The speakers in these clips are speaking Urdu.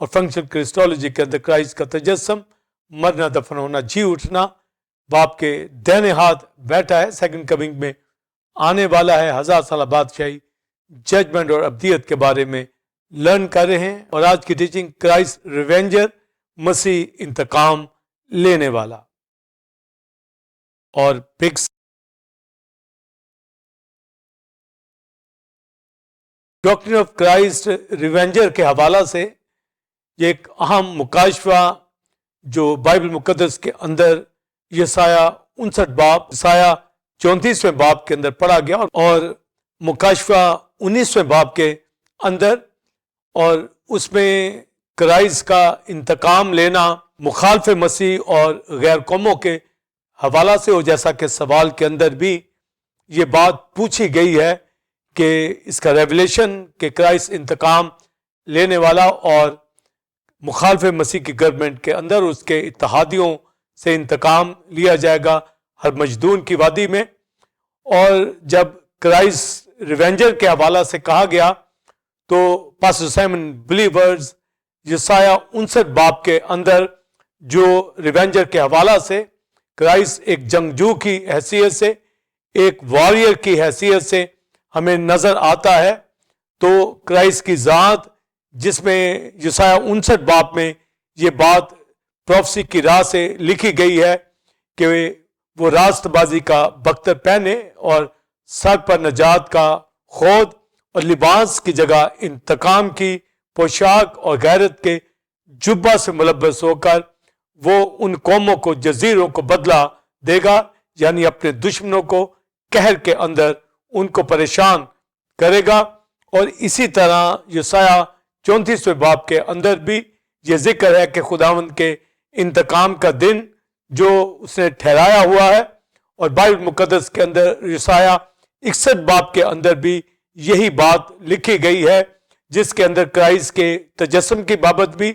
اور فنکشنل کرسٹولوجی کے اندر کرائسٹ کا تجسم، مرنا دفن ہونا جی اٹھنا، باپ کے دہنے ہاتھ بیٹھا ہے، سیکنڈ کمنگ میں آنے والا ہے، 1000 سالہ بادشاہی، ججمنٹ اور ابدیت کے بارے میں لرن کر رہے ہیں۔ اور آج کی ٹیچنگ کرائسٹ ریونجر، مسیح انتقام لینے والا۔ اور پکس ڈاکٹرن آف کرائسٹ ریونجر کے حوالہ سے یہ ایک اہم مکاشفہ جو بائبل مقدس کے اندر یسایہ 59 باب، یسایہ 34ویں باب کے اندر پڑھا گیا، اور مکاشفہ 19ویں باب کے اندر، اور اس میں کرائسٹ کا انتقام لینا مخالف مسیح اور غیر قوموں کے حوالہ سے ہو، جیسا کہ سوال کے اندر بھی یہ بات پوچھی گئی ہے کہ اس کا ریولیشن کہ کرائسٹ انتقام لینے والا اور مخالف مسیح کی گورنمنٹ کے اندر اس کے اتحادیوں سے انتقام لیا جائے گا ہر مجدون کی وادی میں۔ اور جب کرائسٹ ریونجر کے حوالہ سے کہا گیا تو پاسٹر سائمن بلیورز یسایہ 59 باب کے اندر جو ریونجر کے حوالہ سے کرائسٹ ایک جنگجو کی حیثیت سے، ایک واریر کی حیثیت سے ہمیں نظر آتا ہے، تو کرائسٹ کی ذات جس میں یسایہ 59 باب میں یہ بات پروفیسی کی راہ سے لکھی گئی ہے کہ وہ راست بازی کا بختر پہنے اور سر پر نجات کا خود اور لباس کی جگہ انتقام کی پوشاک اور غیرت کے جبہ سے ملبس ہو کر وہ ان قوموں کو، جزیروں کو بدلہ دے گا، یعنی اپنے دشمنوں کو قہر کے اندر ان کو پریشان کرے گا۔ اور اسی طرح یسایہ 34ویں باب کے اندر بھی یہ ذکر ہے کہ خداوند کے انتقام کا دن جو اس نے ٹھہرایا ہوا ہے، اور بائبل مقدس کے اندر یسایہ 61 باب کے اندر بھی یہی بات لکھی گئی ہے، جس کے اندر کرائسٹ کے تجسم کی بابت بھی،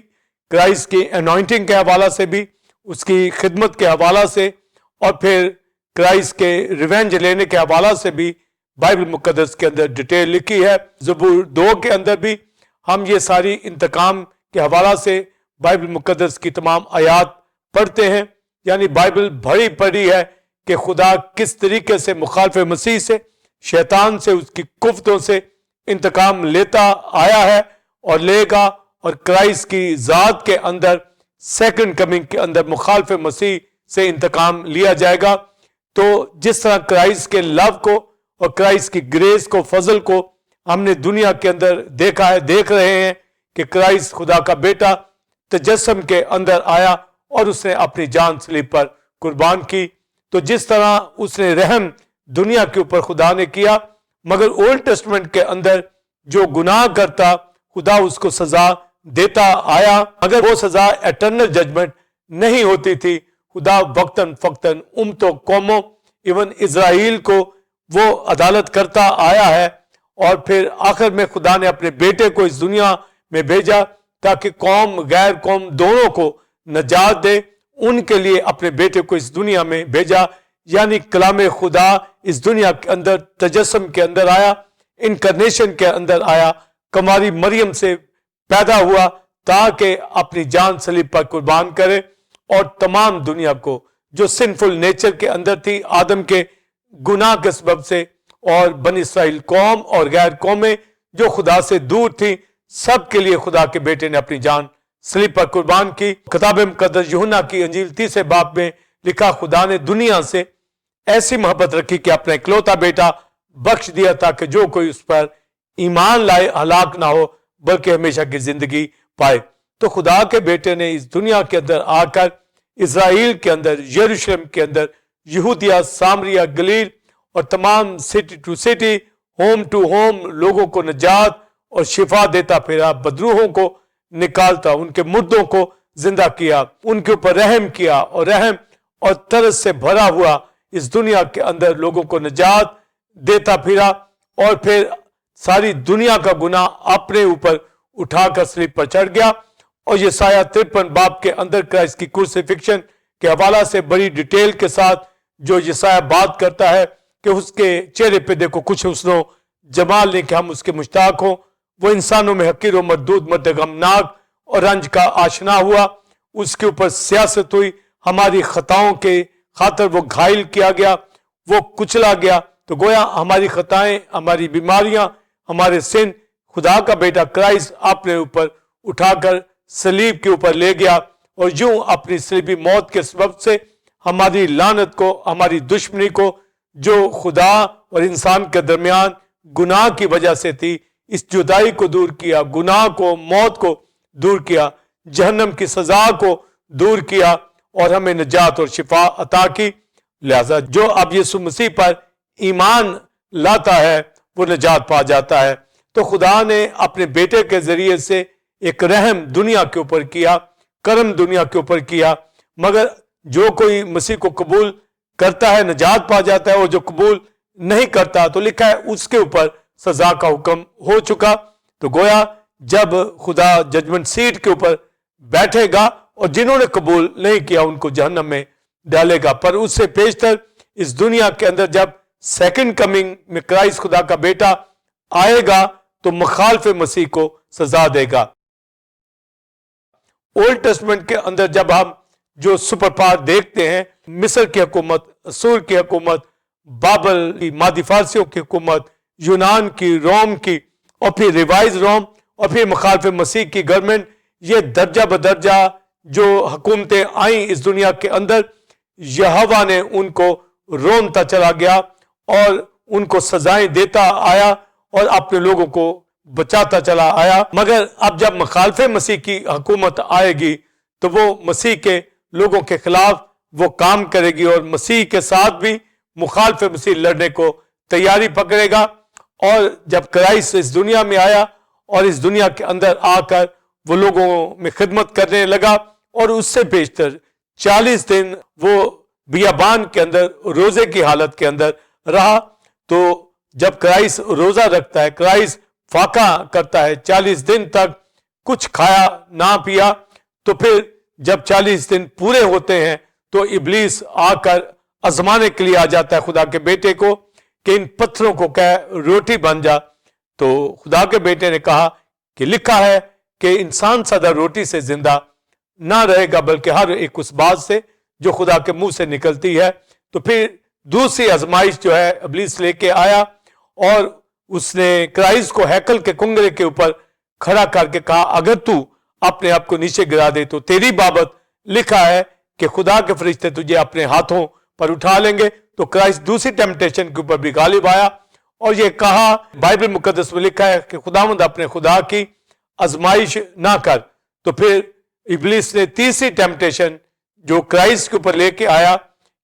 کرائسٹ کی انوائنٹنگ کے حوالہ سے بھی، اس کی خدمت کے حوالہ سے، اور پھر کرائسٹ کے ریونج لینے کے حوالہ سے بھی بائبل مقدس کے اندر ڈیٹیل لکھی ہے۔ زبور 2 کے اندر بھی ہم یہ ساری انتقام کے حوالہ سے بائبل مقدس کی تمام آیات پڑھتے ہیں، یعنی بائبل بھری پڑی ہے کہ خدا کس طریقے سے مخالف مسیح سے، شیطان سے، اس کی قوتوں سے انتقام لیتا آیا ہے اور لے گا، اور کرائسٹ کی ذات کے اندر سیکنڈ کمنگ کے اندر مخالف مسیح سے انتقام لیا جائے گا۔ تو جس طرح کرائسٹ کے لو کو اور کرائسٹ کی گریس کو، فضل کو ہم نے دنیا کے اندر دیکھا ہے، دیکھ رہے ہیں کہ کرائسٹ خدا کا بیٹا تجسم کے اندر آیا اور اس نے اپنی جان صلیب پر قربان کی۔ تو جس طرح اس نے رحم دنیا کے اوپر خدا نے کیا، مگر اولڈ ٹیسٹمنٹ کے اندر جو گناہ کرتا خدا اس کو سزا دیتا آیا، مگر وہ سزا ایٹرنل ججمنٹ نہیں ہوتی تھی۔ خدا وقتاً فوقتاً امتوں، قوموں، ایون اسرائیل کو وہ عدالت کرتا آیا ہے، اور پھر آخر میں خدا نے اپنے بیٹے کو اس دنیا میں بھیجا تاکہ قوم غیر قوم دونوں کو نجات دے۔ ان کے لیے اپنے بیٹے کو اس دنیا میں بھیجا، یعنی کلام خدا اس دنیا کے اندر تجسم کے اندر آیا، انکرنیشن کے اندر آیا، کماری مریم سے پیدا ہوا تاکہ اپنی جان صلیب پر قربان کرے، اور تمام دنیا کو جو سنفل نیچر کے اندر تھی آدم کے گناہ کے سبب سے، اور بنی اسرائیل قوم اور غیر قومیں جو خدا سے دور تھی، سب کے لیے خدا کے بیٹے نے اپنی جان صلیب پر قربان کی۔ کتاب مقدس یوحنا کی انجیل 30 باب میں لکھا، خدا نے دنیا سے ایسی محبت رکھی کہ اپنا اکلوتا بیٹا بخش دیا تاکہ جو کوئی اس پر ایمان لائے ہلاک نہ ہو بلکہ ہمیشہ کی زندگی پائے۔ تو خدا کے بیٹے نے اس دنیا کے اندر آ کر اسرائیل کے اندر، یروشلم کے اندر، یہودیہ، سامریہ، گلیل اور تمام city to city, home to home لوگوں کو نجات اور شفا دیتا پھرا، بدروحوں کو نکالتا، ان کے مردوں کو زندہ کیا، ان کے اوپر رحم کیا، اور رحم اور ترس سے بھرا ہوا اس دنیا کے اندر لوگوں کو نجات دیتا پھرا، اور پھر ساری دنیا کا گناہ اپنے اوپر اٹھا کر صلیب پر چڑھ گیا۔ اور یسایہ 53 باب کے اندر کرائسٹ کی کروسیفکشن کے حوالہ سے بڑی ڈیٹیل کے ساتھ جو یسایہ بات کرتا ہے کہ اس کے چہرے پہ دیکھو کچھ حسن و جمال نہیں کہ ہم اس کے مشتاق ہوں، وہ انسانوں میں حقیر و مردود، مرد غمناک اور رنج کا آشنا ہوا، اس کے اوپر سیاست ہوئی، ہماری خطاؤں کے خاطر وہ گھائل کیا گیا، وہ کچلا گیا۔ تو گویا ہماری خطائیں، ہماری بیماریاں، ہمارے سن خدا کا بیٹا کرائسٹ اپنے اوپر اٹھا کر صلیب کے اوپر لے گیا، اور یوں اپنی صلیبی موت کے سبب سے ہماری لعنت کو، ہماری دشمنی کو جو خدا اور انسان کے درمیان گناہ کی وجہ سے تھی، اس جدائی کو دور کیا، گناہ کو، موت کو دور کیا، جہنم کی سزا کو دور کیا، اور ہمیں نجات اور شفا عطا کی۔ لہذا جو اب یسوع مسیح پر ایمان لاتا ہے وہ نجات پا جاتا ہے۔ تو خدا نے اپنے بیٹے کے ذریعے سے ایک رحم دنیا کے اوپر کیا، کرم دنیا کے اوپر کیا، مگر جو کوئی مسیح کو قبول کرتا ہے نجات پا جاتا ہے، اور جو قبول نہیں کرتا تو لکھا ہے اس کے اوپر سزا کا حکم ہو چکا۔ تو گویا جب خدا ججمنٹ سیٹ کے اوپر بیٹھے گا اور جنہوں نے قبول نہیں کیا ان کو جہنم میں ڈالے گا، پر اس سے پیشتر اس دنیا کے اندر جب سیکنڈ کمنگ میں کرائسٹ خدا کا بیٹا آئے گا تو مخالف مسیح کو سزا دے گا۔ اولڈ ٹیسٹمنٹ کے اندر جب ہم جو سپر پاور دیکھتے ہیں، مصر کی حکومت، اسور کی حکومت، بابل کی، مادی فارسیوں کی حکومت، یونان کی، روم کی، اور پھر ریوائز روم، اور پھر مخالف مسیح کی گورنمنٹ، یہ درجہ بدرجہ جو حکومتیں آئیں اس دنیا کے اندر، یہوہ نے ان کو رونتا چلا گیا اور ان کو سزائیں دیتا آیا اور اپنے لوگوں کو بچاتا چلا آیا۔ مگر اب جب مخالف مسیح کی حکومت آئے گی تو وہ مسیح کے لوگوں کے خلاف وہ کام کرے گی، اور مسیح کے ساتھ بھی مخالف مسیح لڑنے کو تیاری پکڑے گا۔ اور جب کرائسٹ اس دنیا میں آیا اور اس دنیا کے اندر آ کر وہ لوگوں میں خدمت کرنے لگا، اور اس سے بیشتر 40 دن وہ بیابان کے اندر روزے کی حالت کے اندر رہا۔ تو جب کرائسٹ روزہ رکھتا ہے، کرائسٹ فاقہ کرتا ہے، 40 دن تک کچھ کھایا نہ پیا، تو پھر جب 40 دن پورے ہوتے ہیں تو ابلیس آ کر آزمانے کے لیے آ جاتا ہے خدا کے بیٹے کو کہ ان پتھروں کو کہ روٹی بن جا۔ تو خدا کے بیٹے نے کہا کہ لکھا ہے کہ انسان سادہ روٹی سے زندہ نہ رہے گا بلکہ ہر ایک اس بات سے جو خدا کے منہ سے نکلتی ہے۔ تو پھر دوسری آزمائش جو ہے ابلیس لے کے آیا، اور اس نے کرائسٹ کو ہیکل کے کنگرے کے اوپر کھڑا کر کے کہا اگر تو اپنے آپ کو نیچے گرا دے تو تیری بابت لکھا ہے کہ خدا کے فرشتے تجھے اپنے ہاتھوں پر اٹھا لیں گے۔ تو کرائسٹ دوسری ٹیمپٹیشن کے اوپر بھی غالب آیا، اور یہ کہا، بائبل مقدس میں لکھا ہے کہ خداوند اپنے خدا کی آزمائش نہ کر۔ تو پھر ابلیس نے تیسری ٹیمپٹیشن جو کرائسٹ کے اوپر لے کے آیا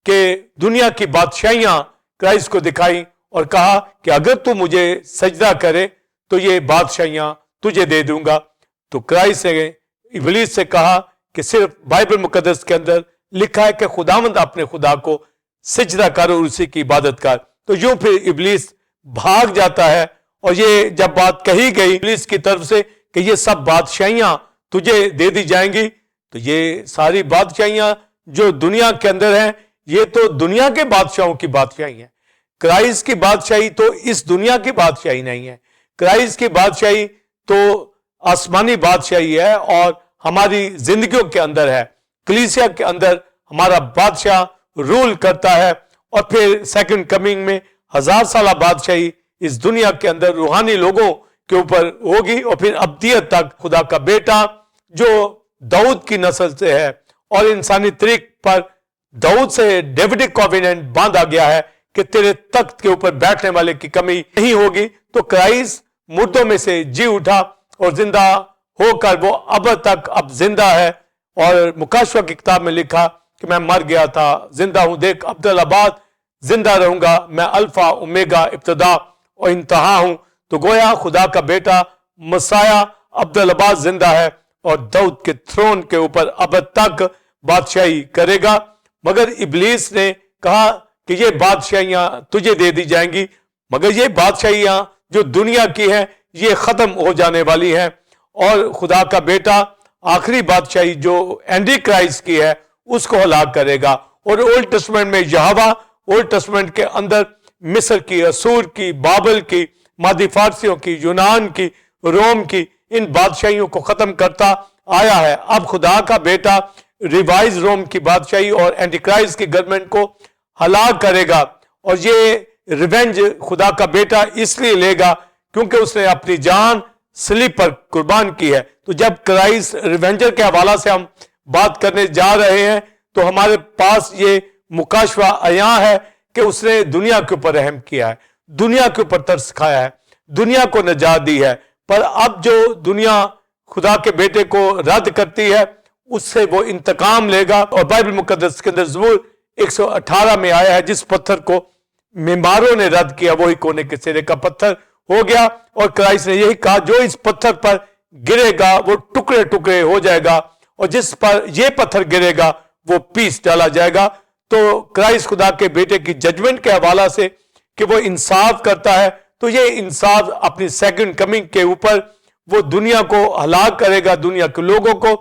کہ دنیا کی بادشاہیاں کرائسٹ کو دکھائیں اور کہا کہ اگر تو مجھے سجدہ کرے تو یہ بادشاہیاں تجھے دے دوں گا۔ تو کرائسٹ نے ابلیس سے کہا کہ صرف بائبل مقدس کے اندر لکھا ہے کہ خداوند اپنے خدا کو سجدہ کر اور اسی کی عبادت کر۔ تو یوں پھر ابلیس بھاگ جاتا ہے، اور یہ جب بات کہی گئی ابلیس کی طرف سے کہ یہ سب بادشاہیاں تجھے دے دی جائیں گی، تو یہ ساری بادشاہیاں جو دنیا کے اندر ہیں یہ تو دنیا کے بادشاہوں کی بادشاہی ہیں۔ کرائسٹ کی بادشاہی تو اس دنیا کی بادشاہی نہیں ہے، کرائسٹ کی بادشاہی تو آسمانی بادشاہی ہے، اور ہماری زندگیوں کے اندر ہے۔ کلیسیا کے اندر ہمارا بادشاہ رول کرتا ہے، اور پھر سیکنڈ کمنگ میں 1000 سالہ بادشاہی اس دنیا کے اندر روحانی لوگوں کے اوپر ہوگی، اور پھر ابدیت تک خدا کا بیٹا جو داؤد کی نسل سے ہے اور انسانی طریق پر داؤد سے ڈیوڈک کوویننٹ باندھا گیا ہے کہ تیرے تخت کے اوپر بیٹھنے والے کی کمی نہیں ہوگی۔ تو کرائسٹ مردوں میں سے جی اٹھا اور زندہ ہو کر وہ اب تک اب زندہ ہے، اور مکاشفہ کی کتاب میں لکھا کہ میں مر گیا تھا، زندہ ہوں، دیکھ عبدالآباد زندہ رہوں گا، میں الفا اومیگا ابتدا اور انتہا ہوں۔ تو گویا خدا کا بیٹا مسیح عبدالآباد زندہ ہے اور داؤد کے تھرون کے اوپر اب تک بادشاہی کرے گا۔ مگر ابلیس نے کہا کہ یہ بادشاہیاں تجھے دے دی جائیں گی، مگر یہ بادشاہیاں جو دنیا کی ہیں یہ ختم ہو جانے والی ہیں، اور خدا کا بیٹا آخری بادشاہی جو اینٹی کرائسٹ کی ہے اس کو ہلاک کرے گا۔ اور اولڈ ٹیسٹمنٹ میں یہوہ، اولڈ ٹیسٹمنٹ کے اندر مصر کی، اسور کی، بابل کی، مادی فارسیوں کی، یونان کی، روم کی، ان بادشاہیوں کو ختم کرتا آیا ہے. اب خدا کا بیٹا ریوائز روم کی بادشاہی اور اینٹی کرائسٹ کی گورنمنٹ کو ہلاک کرے گا, اور یہ ریونج خدا کا بیٹا اس لیے لے گا کیونکہ اس نے اپنی جان صلیب پر قربان کی ہے. تو جب کرائسٹ ریونجر کے حوالہ سے ہم بات کرنے جا رہے ہیں تو ہمارے پاس یہ مکاشفہ عیاں ہے کہ اس نے دنیا کے اوپر رحم کیا ہے, دنیا کے اوپر ترس کھایا ہے, دنیا کو نجات دی ہے. پر اب جو دنیا خدا کے بیٹے کو رد کرتی ہے اس سے وہ انتقام لے گا. اور بائبل مقدس کے اندر زبور 118 میں آیا ہے, جس پتھر کو معماروں نے رد کیا وہی کونے کے سرے کا پتھر ہو گیا. اور کرائسٹ نے یہی کہا جو اس پتھر پر گرے گا وہ ٹکڑے ٹکڑے ہو جائے گا, اور جس پر یہ پتھر گرے گا وہ پیس ڈالا جائے گا. تو کرائسٹ خدا کے بیٹے کی ججمنٹ کے حوالہ سے کہ وہ انصاف کرتا ہے, تو یہ انصاف اپنی سیکنڈ کمنگ کے اوپر وہ دنیا کو ہلاک کرے گا, دنیا کے لوگوں کو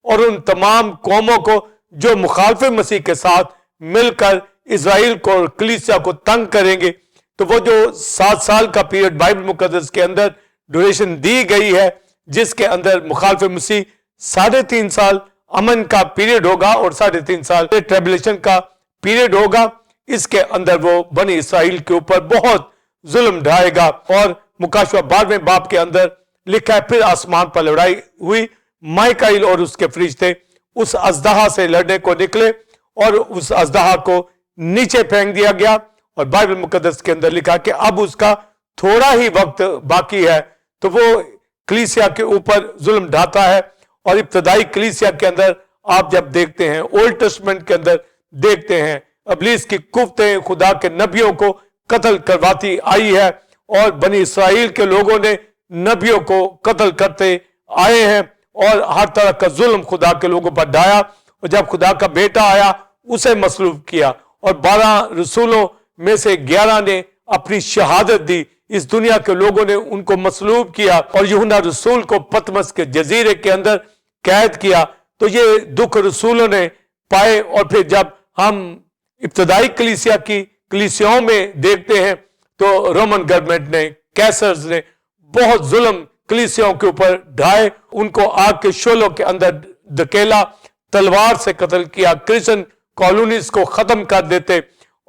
اور ان تمام قوموں کو جو مخالف مسیح کے ساتھ مل کر اسرائیل کو اور کلیسیا کو تنگ کریں گے. تو وہ جو 7 سال کا پیریڈ بائبل مقدس کے اندر ڈوریشن دی گئی ہے, جس کے اندر مخالف مسیح 3.5 سال امن کا پیریڈ ہوگا اور 3.5 سال ٹریبلیشن کا پیریڈ ہوگا, اس کے اندر وہ بنی اسرائیل کے اوپر بہت ظلم ڈھائے گا. اور مکاشفہ 12ویں باب کے اندر لکھا ہے پھر آسمان پر لڑائی ہوئی, مائیکائیل اور اس کے فرشتے اس اژدہا سے لڑنے کو نکلے اور اس اژدہا کو نیچے پھینک دیا گیا. اور بائبل مقدس کے اندر لکھا کہ اب اس کا تھوڑا ہی وقت باقی ہے تو وہ کلیسیا کے اوپر ظلم ڈھاتا ہے. اور ابتدائی کلیسیا کے اندر آپ جب دیکھتے ہیں, اولڈ ٹیسٹمنٹ کے اندر دیکھتے ہیں, ابلیس کی قوتیں خدا کے نبیوں کو قتل کرواتی آئی ہے, اور بنی اسرائیل کے لوگوں نے نبیوں کو قتل کرتے آئے ہیں, اور ہر طرح کا ظلم خدا کے لوگوں پر ڈھایا. اور جب خدا کا بیٹا آیا اسے مصلوب کیا, اور 12 رسولوں میں سے 11 نے اپنی شہادت دی, اس دنیا کے لوگوں نے ان کو مصلوب کیا, اور یوحنا رسول کو پتمس کے جزیرے کے اندر قید کیا. تو یہ دکھ رسولوں نے پائے. اور پھر جب ہم ابتدائی کلیسیا کی کلیسیاؤں میں دیکھتے ہیں تو رومن گورنمنٹ نے, کیسرز نے بہت ظلم کلیسیاؤں کے اوپر ڈھائے, ان کو آگ کے شعلوں کے اندر دھکیلا, تلوار سے قتل کیا, کرسچن کالونیز کو ختم کر دیتے,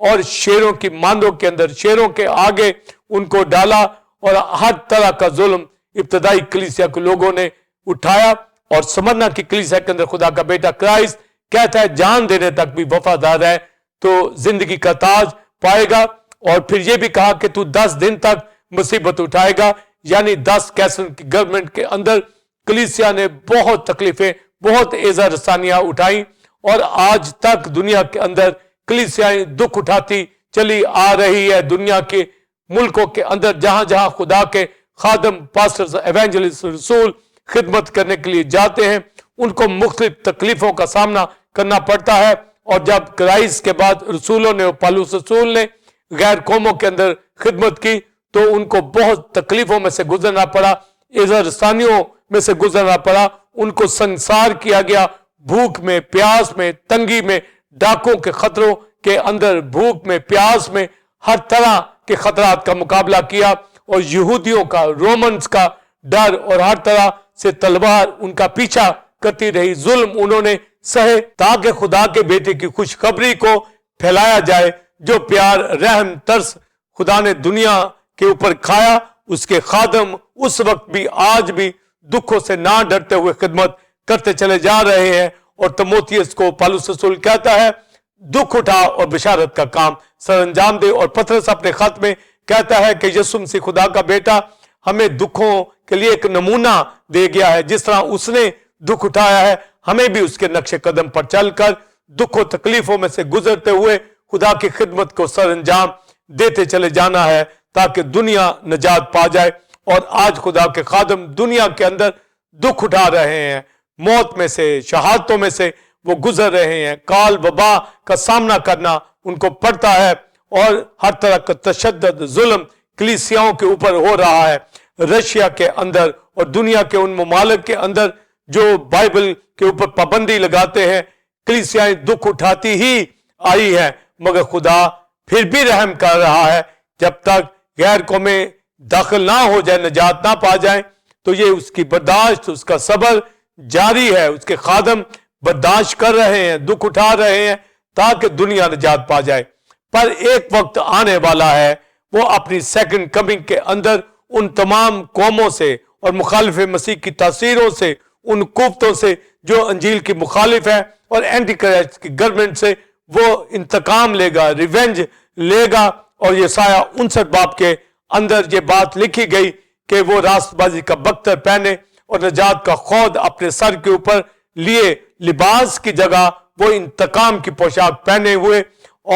اور شیروں کی ماندوں کے اندر شیروں کے آگے ان کو ڈالا, اور ہر طرح کا ظلم ابتدائی کلیسیا کے لوگوں نے اٹھایا. اور سمرنا کی کلیسیا کے اندر خدا کا بیٹا کرائسٹ کہتا ہے جان دینے تک بھی وفادار ہے تو زندگی کا تاج پائے گا. اور پھر یہ بھی کہا کہ تو 10 دن تک مصیبت اٹھائے گا, یعنی 10 کیسر کی گورنمنٹ کے اندر کلیسیا نے بہت تکلیفیں, بہت ایذا رسانیاں اٹھائیں, اور آج تک دنیا کے اندر کلیسیاں دکھ اٹھاتی چلی آ رہی ہے. دنیا کے ملکوں کے اندر جہاں جہاں خدا کے خادم, پاسٹرز, ایونجلسٹ, رسول خدمت کرنے کے لیے جاتے ہیں ان کو مختلف تکلیفوں کا سامنا کرنا پڑتا ہے. اور جب کرائسٹ کے بعد رسولوں نے, پالوس رسول نے غیر قوموں کے اندر خدمت کی تو ان کو بہت تکلیفوں میں سے گزرنا پڑا, ایذا رسانیوں میں سے گزرنا پڑا. ان کو سنسار کیا گیا, بھوک میں, پیاس میں, تنگی میں, ڈاکوں کے خطروں کے اندر, بھوک میں, پیاس میں, ہر طرح کے خطرات کا مقابلہ کیا. اور یہودیوں کا, رومنز کا ڈر اور ہر طرح سے تلوار ان کا پیچھا کرتی رہی, ظلم انہوں نے سہے تاکہ خدا کے بیٹے کی خوشخبری کو پھیلایا جائے. جو پیار, رحم, ترس خدا نے دنیا کے اوپر کھایا, اس کے خادم اس وقت بھی آج بھی دکھوں سے نہ ڈرتے ہوئے خدمت کرتے چلے جا رہے ہیں. اور تموتھیس کو پالوس رسول کہتا ہے دکھ اٹھا اور بشارت کا کام سر انجام دے. اور پطرس اپنے خط میں کہتا ہے کہ یسوع مسیح خدا کا بیٹا ہمیں دکھوں کے لیے ایک نمونہ دے گیا ہے, جس طرح اس نے دکھ اٹھایا ہے ہمیں بھی اس کے نقش قدم پر چل کر دکھ و تکلیفوں میں سے گزرتے ہوئے خدا کی خدمت کو سر انجام دیتے چلے جانا ہے تاکہ دنیا نجات پا جائے. اور آج خدا کے خادم دنیا کے اندر دکھ اٹھا رہے ہیں, موت میں سے, شہادتوں میں سے وہ گزر رہے ہیں, کال وبا کا سامنا کرنا ان کو پڑتا ہے, اور ہر طرح کا تشدد, ظلم کلیسیاؤں کے اوپر ہو رہا ہے. رشیا کے اندر اور دنیا کے ان ممالک کے اندر جو بائبل کے اوپر پابندی لگاتے ہیں, کلیسیاں دکھ اٹھاتی ہی آئی ہے, مگر خدا پھر بھی رحم کر رہا ہے. جب تک غیر قومیں داخل نہ ہو جائے, نجات نہ پا جائیں, تو یہ اس کی برداشت, اس کا صبر جاری ہے, اس کے خادم برداشت کر رہے ہیں, دکھ اٹھا رہے ہیں تاکہ دنیا نجات پا جائے. پر ایک وقت آنے والا ہے, وہ اپنی سیکنڈ کمنگ کے اندر ان تمام قوموں سے اور مخالف مسیح کی تاثیروں سے, ان قوتوں سے جو انجیل کی مخالف ہے اور اینٹی کرائسٹ کی گورنمنٹ سے, وہ انتقام لے گا, ریونج لے گا. اور یسایہ 59 باب کے اندر یہ بات لکھی گئی کہ وہ راست بازی کا بختر پہنے اور نجات کا خود اپنے سر کے اوپر لیے, لباس کی جگہ وہ انتقام کی پوشاک پہنے ہوئے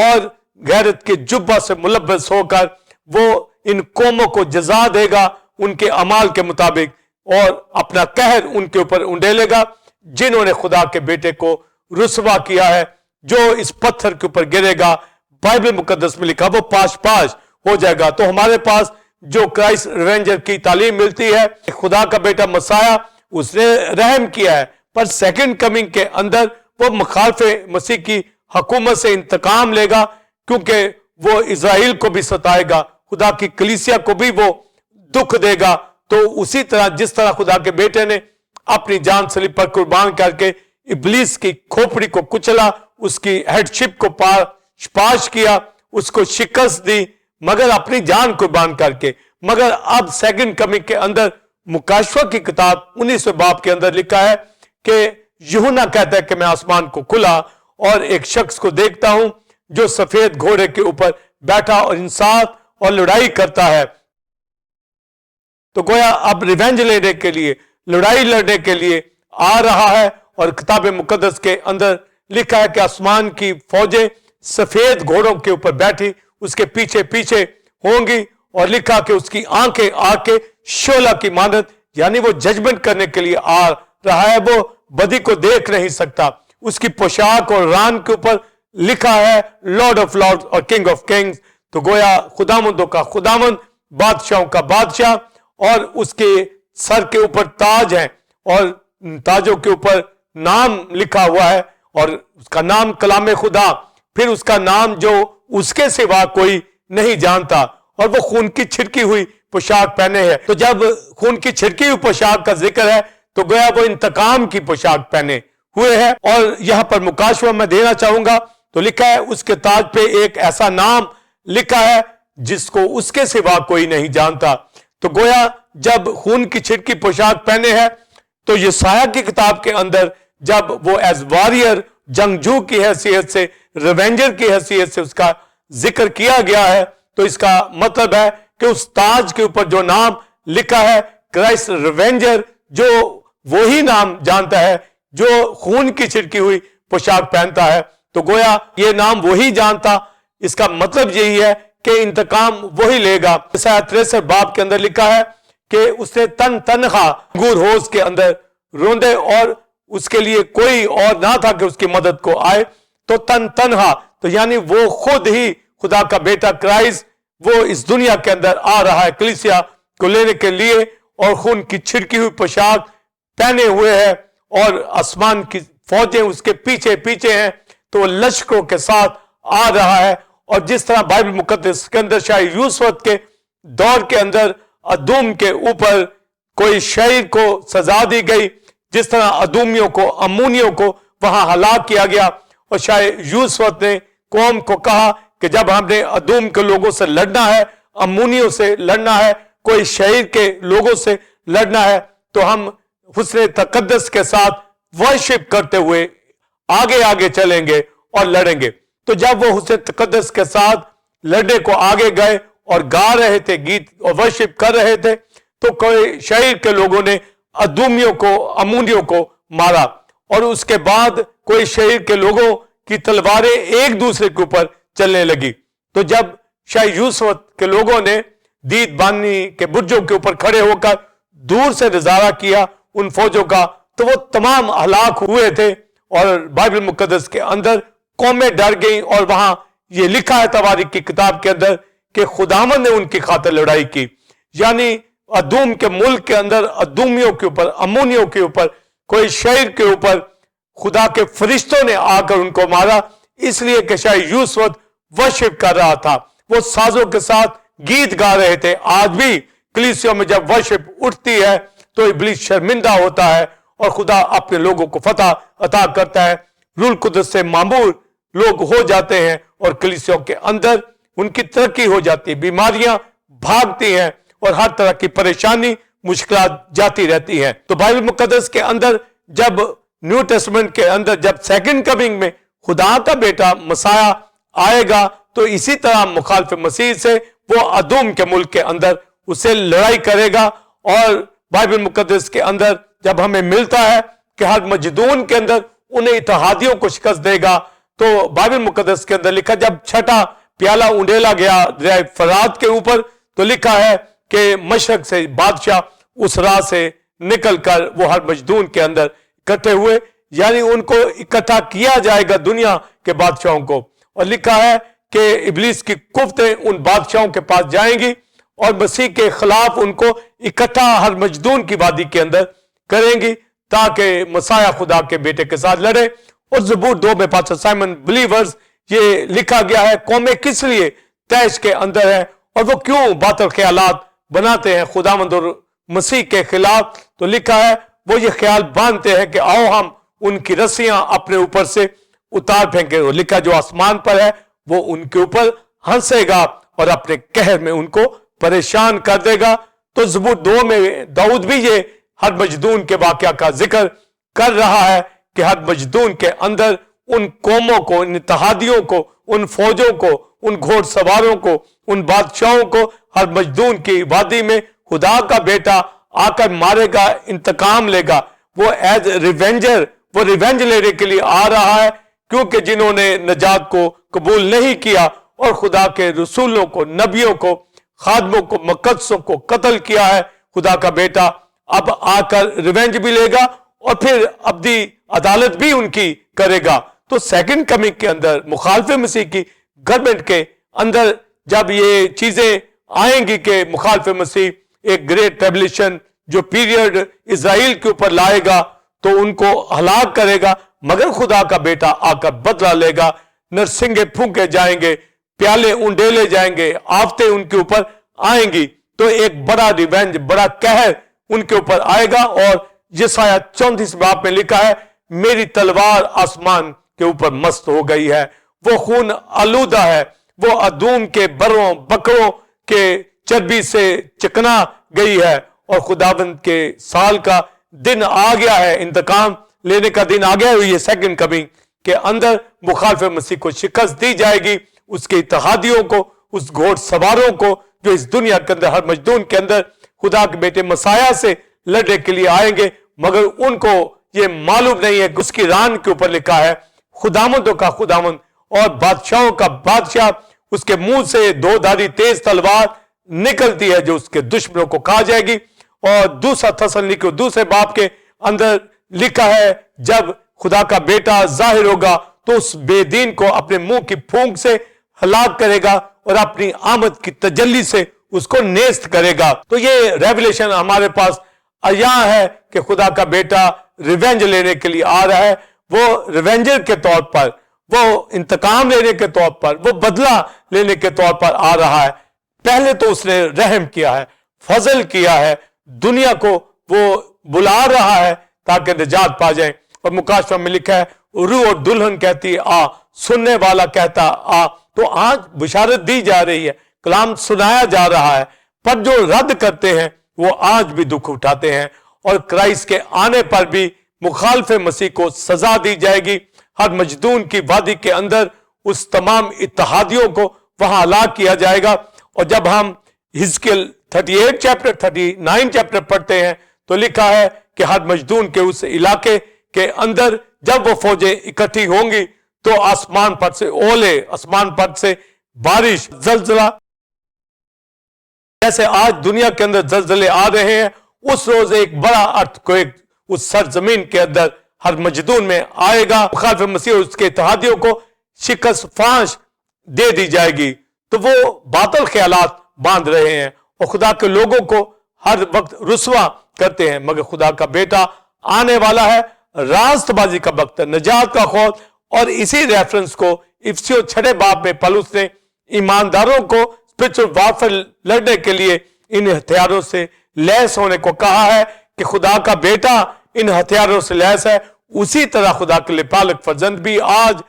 اور غیرت کے جبہ سے ملبس ہو کر وہ ان قوموں کو جزا دے گا ان کے اعمال کے مطابق, اور اپنا قہر ان کے اوپر انڈیلے گا جنہوں نے خدا کے بیٹے کو رسوا کیا ہے. جو اس پتھر کے اوپر گرے گا, بائبل مقدس میں لکھا, وہ پاش پاش ہو جائے گا. تو ہمارے پاس جو کرائسٹ ریونجر کی تعلیم ملتی ہے, خدا کا بیٹا مسیح اس نے رحم کیا ہے, پر سیکنڈ کمنگ کے اندر وہ مخالف مسیح کی حکومت سے انتقام لے گا, کیونکہ وہ اسرائیل کو بھی ستائے گا, خدا کی کلیسیا کو بھی وہ دکھ دے گا. تو اسی طرح جس طرح خدا کے بیٹے نے اپنی جان صلیب پر قربان کر کے ابلیس کی کھوپڑی کو کچلا, اس کی ہیڈشپ کو پاش کیا, اس کو شکست دی, مگر اپنی جان قربان کر کے. مگر اب سیکنڈ کمنگ کے اندر مکاشفہ کی کتاب 19 باب کے اندر لکھا ہے کہ یوحنا کہتا ہے کہ میں آسمان کو کھلا اور ایک شخص کو دیکھتا ہوں جو سفید گھوڑے کے اوپر بیٹھا اور انصاف اور لڑائی کرتا ہے. تو گویا اب ریونج لینے کے لیے, لڑائی لڑنے کے لیے آ رہا ہے. اور کتاب مقدس کے اندر لکھا ہے کہ آسمان کی فوجیں سفید گھوڑوں کے اوپر بیٹھی اس کے پیچھے پیچھے ہوں گی, اور لکھا کہ اس کی آنکھیں آگ کے شعلہ کی مانند, یعنی وہ ججمنٹ کرنے کے لیے آ رہا ہے, وہ بدی کو دیکھ نہیں سکتا. اس کی پوشاک اور ران کے اوپر لکھا ہے لارڈ آف لارڈ اور کنگ آف کنگز. تو گویا خداوندوں کا خداوند, بادشاہوں کا بادشاہ, اور اس کے سر کے اوپر تاج ہیں اور تاجوں کے اوپر نام لکھا ہوا ہے, اور اس کا نام کلام خدا, پھر اس کا نام جو اس کے سوا کوئی نہیں جانتا, اور وہ خون کی چھڑکی ہوئی پوشاک پہنے ہے. تو جب خون کی چھڑکی ہوئی پوشاک کا ذکر ہے تو گویا وہ انتقام کی پوشاک پہنے ہوئے ہے. اور یہاں پر مکاشفہ میں دینا چاہوں گا, تو لکھا ہے اس کے تاج پہ ایک ایسا نام لکھا ہے جس کو اس کے سوا کوئی نہیں جانتا. تو گویا جب خون کی چھڑکی پوشاک پہنے ہے, تو یسایہ کی کتاب کے اندر جب وہ ایز واریر, جنگجو کی حیثیت سے, ریونجر کی حیثیت سے اس کا ذکر کیا گیا ہے, تو اس کا مطلب ہے کہ اس تاج کے اوپر جو نام لکھا ہے کرائسٹ ریونجر, جو وہی نام جانتا ہے جو خون کی چھڑکی ہوئی پوشاک پہنتا ہے. تو گویا یہ نام وہی جانتا, اس کا مطلب یہی ہے کہ انتقام وہی لے گا. یسایہ 63 باب کے اندر لکھا ہے کہ اس نے تن تنہا انگور ہوز کے اندر روندے, اور اس کے لیے کوئی اور نہ تھا کہ اس کی مدد کو آئے. تو تن تنہا, تو یعنی وہ خود ہی خدا کا بیٹا کرائسٹ وہ اس دنیا کے اندر آ رہا ہے کلیسیا کو لینے کے لیے, اور خون کی چھڑکی ہوئی پوشاک پہنے ہوئے ہے, اور آسمان کی فوجیں اس کے پیچھے پیچھے ہیں. تو وہ لشکروں کے ساتھ آ رہا ہے. اور جس طرح بائبل مقدس کے اندر شاہ یوسف کے دور کے اندر ادوم کے اوپر کوئی شہر کو سزا دی گئی, جس طرح ادومیوں کو, امونیوں کو وہاں ہلاک کیا گیا, اور شاہ یوسف نے قوم کو کہا کہ جب ہم نے ادوم کے لوگوں سے لڑنا ہے, امونیوں سے لڑنا ہے, کوئی شہر کے لوگوں سے لڑنا ہے, تو ہم حسن تقدس کے ساتھ ورشپ کرتے ہوئے آگے آگے چلیں گے اور لڑیں گے. تو جب وہ حسن تقدس کے ساتھ لڑنے کو آگے گئے اور گا رہے تھے گیت اور ورشپ کر رہے تھے, تو کوئی شہر کے لوگوں نے ادومیوں کو, امونیوں کو مارا, اور اس کے بعد کوئی شہر کے لوگوں کی تلواریں ایک دوسرے کے اوپر چلنے لگی. تو جب شاہ یوسف کے لوگوں نے دید بانی کے برجوں کے اوپر کھڑے ہو کر دور سے نظارہ کیا ان فوجوں کا, تو وہ تمام ہلاک ہوئے تھے. اور بائبل مقدس کے اندر قومیں ڈر گئیں, اور وہاں یہ لکھا ہے تواریخ کی کتاب کے اندر کہ خداوند نے ان کی خاطر لڑائی کی. یعنی ادوم کے ملک کے اندر ادومیوں کے اوپر, امونیوں کے اوپر, کوئی شہر کے اوپر خدا کے فرشتوں نے آ کر ان کو مارا, اس لیے کہ شاہ یوسف ورشپ کر رہا تھا, وہ سازوں کے ساتھ گیت گا رہے تھے. آج بھی کلیسیوں میں جب ورشپ اٹھتی ہے تو ابلیس شرمندہ ہوتا ہے اور خدا اپنے لوگوں کو فتح عطا کرتا ہے، روح القدس سے معمور لوگ ہو جاتے ہیں اور کلیسیوں کے اندر ان کی ترقی ہو جاتی ہے، بیماریاں بھاگتی ہیں اور ہر طرح کی پریشانی مشکلات جاتی رہتی ہیں۔ تو بائبل مقدس کے اندر جب نیو ٹیسٹمنٹ کے اندر جب سیکنڈ کمنگ میں خدا کا بیٹا مسیح آئے گا تو اسی طرح مخالف مسیح سے وہ ادوم کے ملک کے اندر اسے لڑائی کرے گا، اور بائبل مقدس کے اندر جب ہمیں ملتا ہے کہ ہر مجدون کے اندر انہیں اتحادیوں کو شکست دے گا، تو بائبل مقدس کے اندر لکھا جب چھٹا پیالہ اونڈیلا گیا دریائے فرات کے اوپر تو لکھا ہے کہ مشرق سے بادشاہ اس راہ سے نکل کر وہ ہر مجدون کے اندر اکٹھے ہوئے، یعنی ان کو اکٹھا کیا جائے گا دنیا کے بادشاہوں کو، اور لکھا ہے کہ ابلیس کی قوتیں ان بادشاہوں کے پاس جائیں گی اور مسیح کے خلاف ان کو اکٹھا ہر مجدون کی وادی کے اندر کریں گی تاکہ مسیح خدا کے بیٹے کے ساتھ لڑے۔ اور زبور 2 میں پاسٹر سائمن بلیورز یہ لکھا گیا ہے قومیں کس لیے طیش کے اندر ہیں اور وہ کیوں باطل خیالات بناتے ہیں خداوند اور مسیح کے خلاف، تو لکھا ہے وہ یہ خیال باندھتے ہیں کہ آؤ ہم ان کی رسیاں اپنے اوپر سے اتار پھینکے، اور لکھا جو آسمان پر ہے وہ ان کے اوپر ہنسے گا اور اپنے قہر میں ان کو پریشان کر دے گا۔ تو زبور 2 میں داؤد بھی یہ ہر مجدون کے واقعہ کا ذکر کر رہا ہے کہ ہر مجدون کے اندر ان قوموں کو، ان اتحادیوں کو، ان فوجوں کو، ان گھوڑ سواروں کو، ان بادشاہوں کو ہر مجدون کی وادی میں خدا کا بیٹا آ کر مارے گا، انتقام لے گا۔ وہ ایز ریونجر، وہ ریونج لینے کے لیے آ رہا ہے، کیونکہ جنہوں نے نجات کو قبول نہیں کیا اور خدا کے رسولوں کو، نبیوں کو، خادموں کو، مقدسوں کو قتل کیا ہے، خدا کا بیٹا اب آ کر ریونج بھی لے گا اور پھر ابدی عدالت بھی ان کی کرے گا۔ تو سیکنڈ کمنگ کے اندر مخالف مسیح کی گورنمنٹ کے اندر جب یہ چیزیں آئیں گی کہ مخالف مسیح ایک گریٹ ٹریبلیشن جو پیریڈ اسرائیل کے اوپر لائے گا تو ان کو ہلاک کرے گا، مگر خدا کا بیٹا آ کر بدلہ لے گا، نرسنگے پھونکے جائیں گے، پیالے انڈیلے جائیں گے، آفتیں ان کے اوپر آئیں گی، تو ایک بڑا ریونج، بڑا قہر ان کے اوپر آئے گا۔ اور یسایہ 34 باب میں لکھا ہے میری تلوار آسمان کے اوپر مست ہو گئی ہے، وہ خون آلودہ ہے، وہ ادوم کے بروں بکروں کے چربی سے چکنا گئی ہے، اور خداوند کے سال کا دن آ گیا ہے، انتقام لینے کا دن آ گیا ہے۔ یہ سیکنڈ کمنگ کے اندر مخالف مسیح کو شکست دی جائے گی، اس کے اتحادیوں کو، اس گھوڑ سواروں کو جو اس دنیا کے اندر ہر مجدون کے اندر خدا کے بیٹے مسیح سے لڑنے کے لیے آئیں گے، مگر ان کو یہ معلوم نہیں ہے کہ اس کی ران کے اوپر لکھا ہے خداوندوں کا خداوند اور بادشاہوں کا بادشاہ، اس کے منہ سے 2 دھاری تیز تلوار نکلتی ہے جو اس کے دشمنوں کو کھا جائے گی۔ اور دوسرا تسلنیکی دوسرے باب کے اندر لکھا ہے جب خدا کا بیٹا ظاہر ہوگا تو اس بے دین کو اپنے منہ کی پھونک سے ہلاک کرے گا اور اپنی آمد کی تجلی سے اس کو نیست کرے گا۔ تو یہ ریولیشن ہمارے پاس عیاں ہے کہ خدا کا بیٹا ریونج لینے کے لیے آ رہا ہے، وہ ریونجر کے طور پر، وہ انتقام لینے کے طور پر، وہ بدلہ لینے کے طور پر آ رہا ہے۔ پہلے تو اس نے رحم کیا ہے، فضل کیا ہے، دنیا کو وہ بلا رہا ہے تاکہ نجات پا جائیں۔ اور مکاشفہ میں لکھا ہے روح اور دلہن کہتی آ، سننے والا کہتا آ۔ تو آج بشارت دی جا رہی ہے، کلام سنایا جا رہا ہے، پر جو رد کرتے ہیں وہ آج بھی دکھ اٹھاتے ہیں، اور کرائسٹ کے آنے پر بھی مخالف مسیح کو سزا دی جائے گی۔ ہر مجدون کی وادی کے اندر اس تمام اتحادیوں کو وہاں ہلاک کیا جائے گا۔ اور جب ہم حزقیل 38 چیپٹر 39 چیپٹر پڑھتے ہیں تو لکھا ہے کہ ہر مجدون کے اس علاقے کے اندر جب وہ فوجیں اکٹھی ہوں گی تو آسمان پر سے اولے، آسمان پر سے بارش، زلزلہ، جیسے آج دنیا کے اندر زلزلے آ رہے ہیں، اس روز ایک بڑا ارتھکویک اس سرزمین کے اندر ہر مجدون میں آئے گا۔ مخالف مسیح اور اس کے اتحادیوں کو شکست فانش دے دی جائے گی۔ تو وہ باطل خیالات باندھ رہے ہیں اور خدا کے لوگوں کو ہر وقت رسوا کرتے ہیں، مگر خدا کا بیٹا آنے والا ہے، راست بازی کا وقت ہے، نجات کا خوف۔ اور اسی ریفرنس کو افسیوں 6 باب میں پولس نے ایمانداروں کو اسپرچل وارفیئر لڑنے کے لیے ان ہتھیاروں سے لیس ہونے کو کہا ہے کہ خدا کا بیٹا ان ہتھیاروں سے لیس ہے، اسی طرح خدا کے لئے پالک فرزند بھی آج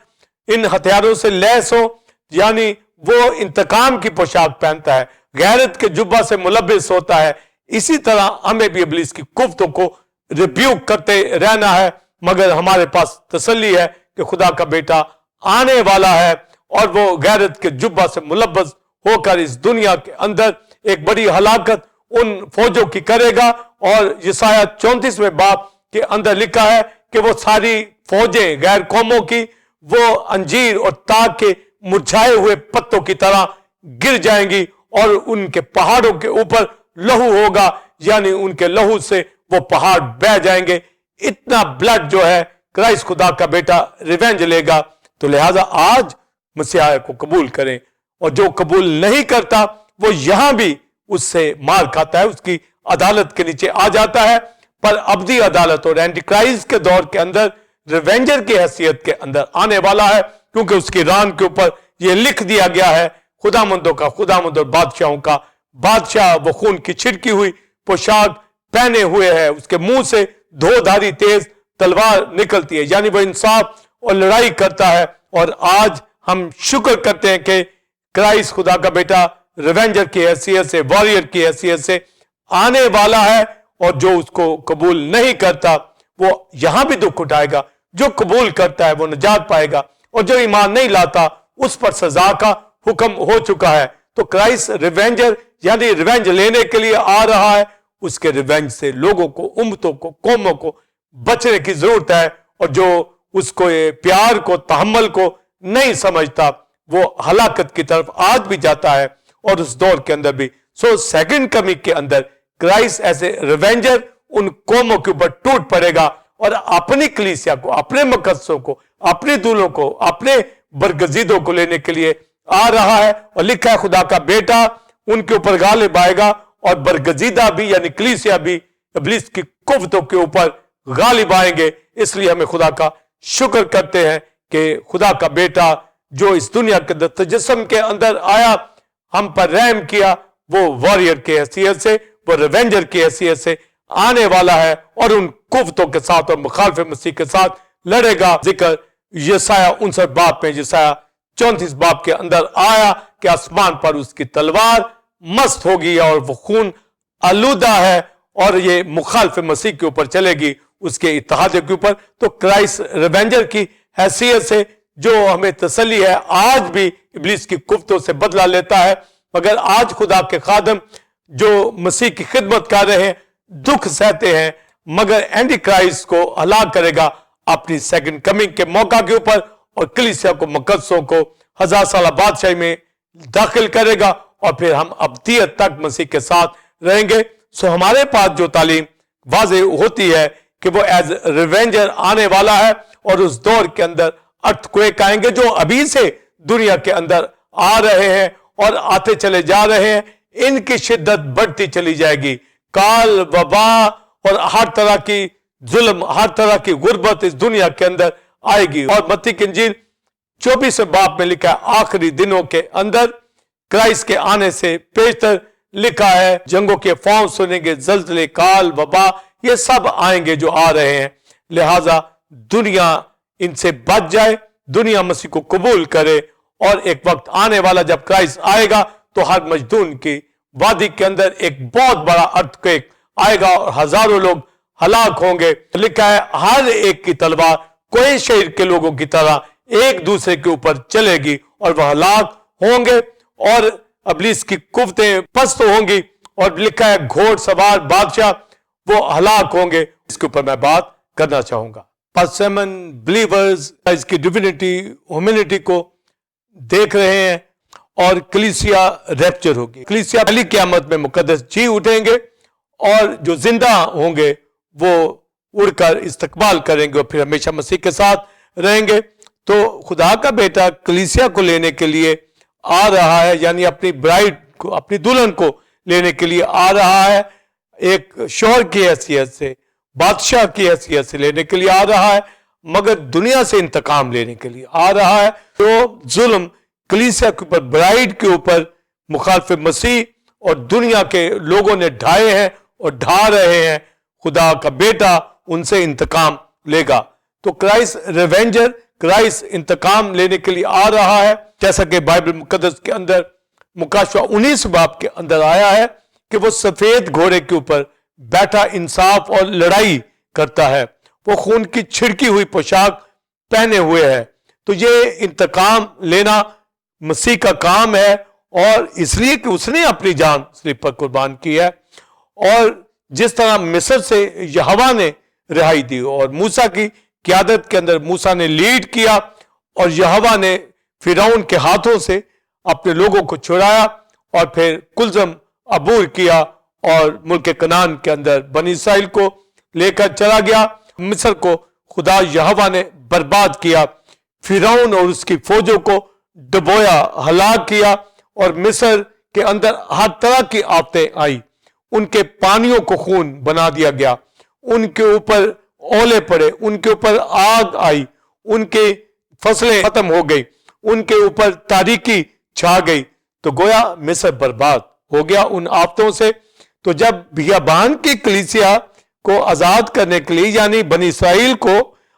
ان ہتھیاروں سے لیس ہو، یعنی وہ انتقام کی پوشاک پہنتا ہے، غیرت کے جبہ سے ملبس ہوتا ہے۔ اسی طرح ہمیں بھی ابلیس کی قوتوں کو ریبیوک کرتے رہنا ہے، مگر ہمارے پاس تسلی ہے کہ خدا کا بیٹا آنے والا ہے اور وہ غیرت کے جبہ سے ملبس ہو کر اس دنیا کے اندر ایک بڑی ہلاکت ان فوجوں کی کرے گا۔ اور یسایہ 34ویں باب کے اندر لکھا ہے کہ وہ ساری فوجیں غیر قوموں کی وہ انجیر اور تاک کے مرجھائے ہوئے پتوں کی طرح گر جائیں گی، اور ان کے پہاڑوں کے اوپر لہو ہوگا، یعنی ان کے لہو سے وہ پہاڑ بہ جائیں گے۔ اتنا بلڈ جو ہے کرائسٹ خدا کا بیٹا ریونج لے گا۔ تو لہٰذا آج مسیح کو قبول کریں، اور جو قبول نہیں کرتا وہ یہاں بھی اس سے مار کھاتا ہے، اس کی عدالت کے نیچے آ جاتا ہے۔ پر ابدی عدالت اور اینٹی کرائسٹ کے دور کے اندر ریونجر کی حیثیت کے اندر آنے والا ہے، کیونکہ اس کی ران کے اوپر یہ لکھ دیا گیا ہے، خداوندوں کا خداوند اور بادشاہوں کا بادشاہ، وہ خون کی چھڑکی ہوئی پوشاک پہنے ہوئے ہے، اس کے منہ سے دو دھاری تیز تلوار نکلتی ہے، یعنی وہ انصاف اور لڑائی کرتا ہے۔ اور آج ہم شکر کرتے ہیں کہ کرائسٹ خدا کا بیٹا ریونجر کی حیثیت سے، واریر کی حیثیت سے آنے والا ہے، اور جو اس کو قبول نہیں کرتا وہ یہاں بھی دکھ اٹھائے گا، جو قبول کرتا ہے وہ نجات پائے گا، اور جو ایمان نہیں لاتا اس پر سزا کا حکم ہو چکا ہے۔ تو کرائسٹ ریونجر یعنی ریونج لینے کے لیے آ رہا ہے، اس کے ریونج سے لوگوں کو، امتوں کو، قوموں کو بچنے کی ضرورت ہے، اور جو اس کو پیار کو، تحمل کو نہیں سمجھتا وہ ہلاکت کی طرف آج بھی جاتا ہے، اور اس دور کے اندر بھی۔ سو سیکنڈ کمنگ کے اندر کرائسٹ ایسے ریونجر ان قوموں کے اوپر ٹوٹ پڑے گا، اور اپنی کلیسیا کو، اپنے مقدسوں کو، اپنے دولوں کو، اپنے برگزیدوں کو لینے کے لیے آ رہا ہے۔ اور لکھا ہے خدا کا بیٹا ان کے اوپر غالب آئے گا، اور برگزیدہ بھی یعنی کلیسیا بھی ابلیس کی قوتوں کے اوپر غالب آئیں گے۔ اس لیے ہمیں خدا کا شکر کرتے ہیں کہ خدا کا بیٹا جو اس دنیا کے اندر تجسم کے اندر آیا، ہم پر رحم کیا، وہ واریر کی حیثیت سے، وہ ریونجر کی حیثیت سے آنے والا ہے، اور ان قوتوں کے ساتھ اور مخالف مسیح کے ساتھ لڑے گا۔ ذکر یسایہ 59 باب میں، یسایہ 34 باب کے اندر آیا کہ آسمان پر اس کی تلوار مست ہوگی، اور وہ خون آلودہ ہے، اور یہ مخالف مسیح کے اوپر چلے گی، اس کے اتحادیوں کے اوپر۔ تو کرائسٹ ریونجر کی حیثیت سے جو ہمیں تسلی ہے، آج بھی ابلیس کی قوتوں سے بدلہ لیتا ہے، مگر آج خدا کے خادم جو مسیح کی خدمت کر رہے ہیں دکھ سہتے ہیں، مگر اینٹی کرائسٹ کو ہلاک کرے گا اپنی سیکنڈ کمنگ کے موقع کے اوپر، اور کلیسیا کو، مقدسوں کو 1000 سالہ بادشاہی میں داخل کرے گا، اور پھر ہم ابدیت تک مسیح کے ساتھ رہیں گے۔ سو ہمارے پاس جو تعلیم واضح ہوتی ہے کہ وہ ایز ریونجر آنے والا ہے، اور اس دور کے اندر ارتھکویک آئیں گے جو ابھی سے دنیا کے اندر آ رہے ہیں اور آتے چلے جا رہے ہیں، ان کی شدت بڑھتی چلی جائے گی۔ کال، وبا اور ہر طرح کی ظلم، ہر طرح کی غربت اس دنیا کے اندر آئے گی۔ اور متی کی انجیل 24 باب میں لکھا ہے آخری دنوں کے اندر کرائسٹ کے آنے سے پیشتر لکھا ہے جنگوں کے فون سنیں گے، زلزلے، کال، وبا، یہ سب آئیں گے جو آ رہے ہیں۔ لہٰذا دنیا ان سے بچ جائے، دنیا مسیح کو قبول کرے، اور ایک وقت آنے والا جب کرائسٹ آئے گا تو ہر مجدون کی وادی کے اندر ایک بہت بڑا ارتھکویک آئے گا، اور ہزاروں لوگ ہلاک ہوں گے۔ لکھا ہے ہر ایک کی تلوار کوئی شہر کے لوگوں کی طرح ایک دوسرے کے اوپر چلے گی، اور وہ ہلاک ہوں گے، اور ابلیس کی قوتیں پست ہوں گی۔ اور لکھا ہے گھوڑ سوار بادشاہ وہ ہلاک ہوں گے۔ اس کے اوپر میں بات کرنا چاہوں گا۔ پرسمن بلیورز اس کی ڈیوینٹی، ہیومینٹی کو دیکھ رہے ہیں، اور کلیسیا ریپچر ہوگی۔ کلیسیا پہلی قیامت میں مقدس جی اٹھیں گے، اور جو زندہ ہوں گے وہ اڑ کر استقبال کریں گے، اور پھر ہمیشہ مسیح کے ساتھ رہیں گے۔ تو خدا کا بیٹا کلیسیا کو لینے کے لیے آ رہا ہے، یعنی اپنی برائڈ کو، اپنی دلہن کو لینے کے لیے آ رہا ہے، ایک شوہر کی حیثیت سے، بادشاہ کی حیثیت سے لینے کے لیے آ رہا ہے، مگر دنیا سے انتقام لینے کے لیے آ رہا ہے۔ تو ظلم کلیسیا کے اوپر، برائڈ کے اوپر مخالف مسیح اور دنیا کے لوگوں نے ڈھائے ہیں اور ڈھا رہے ہیں۔ خدا کا بیٹا ان سے انتقام لے گا. تو کرائسٹ ریونجر، کرائسٹ انتقام لینے کے لیے آ رہا ہے، جیسا کہ بائبل مقدس کے اندر مکاشفہ 19 باب کے اندر آیا ہے کہ وہ سفید گھوڑے کے اوپر بیٹھا انصاف اور لڑائی کرتا ہے. وہ خون کی چھڑکی ہوئی پوشاک پہنے ہوئے ہے. تو یہ انتقام لینا مسیح کا کام ہے، اور اس لیے کہ اس نے اپنی جان صلیب پر قربان کی ہے. اور جس طرح مصر سے یہوہ نے رہائی دی اور موسیٰ کی قیادت کے اندر موسیٰ نے لیڈ کیا، اور یہوہ نے فرعون کے ہاتھوں سے اپنے لوگوں کو چھڑایا اور پھر کلزم عبور کیا اور ملک کنعان کے اندر بنی اسرائیل کو لے کر چلا گیا. مصر کو خدا یہوہ نے برباد کیا، فرعون اور اس کی فوجوں کو ڈبویا، ہلاک کیا، اور مصر کے اندر ہر طرح کی آفتیں آئی. ان کے پانیوں کو خون بنا دیا گیا، ان کے اوپر اولے پڑے، ان کے اوپر آگ آئی، ان کے فصلیں ختم ہو گئی، ان کے اوپر تاریکی چھا گئی. تو گویا مصر برباد ہو گیا ان آفتوں سے. تو جب بیابان کی کلیسیا کو آزاد کرنے کے لیے، یعنی بنی اسرائیل کو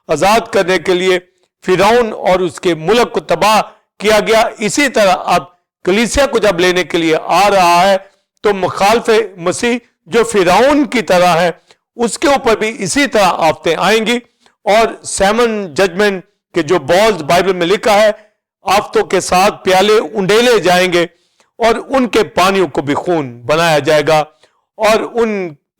آزاد کرنے کے لیے فرعون اور اس کے ملک کو تباہ کیا گیا، اسی طرح اب کلیسیا کو جب لینے کے لیے آ رہا ہے تو مخالف مسیح جو فرعون کی طرح ہے، اس کے اوپر بھی اسی طرح آفتیں آئیں گی. اور 7 ججمنٹ کے جو بولز بائبل میں لکھا ہے، آفتوں کے ساتھ پیالے انڈیلے جائیں گے اور ان کے پانیوں کو بھی خون بنایا جائے گا، اور ان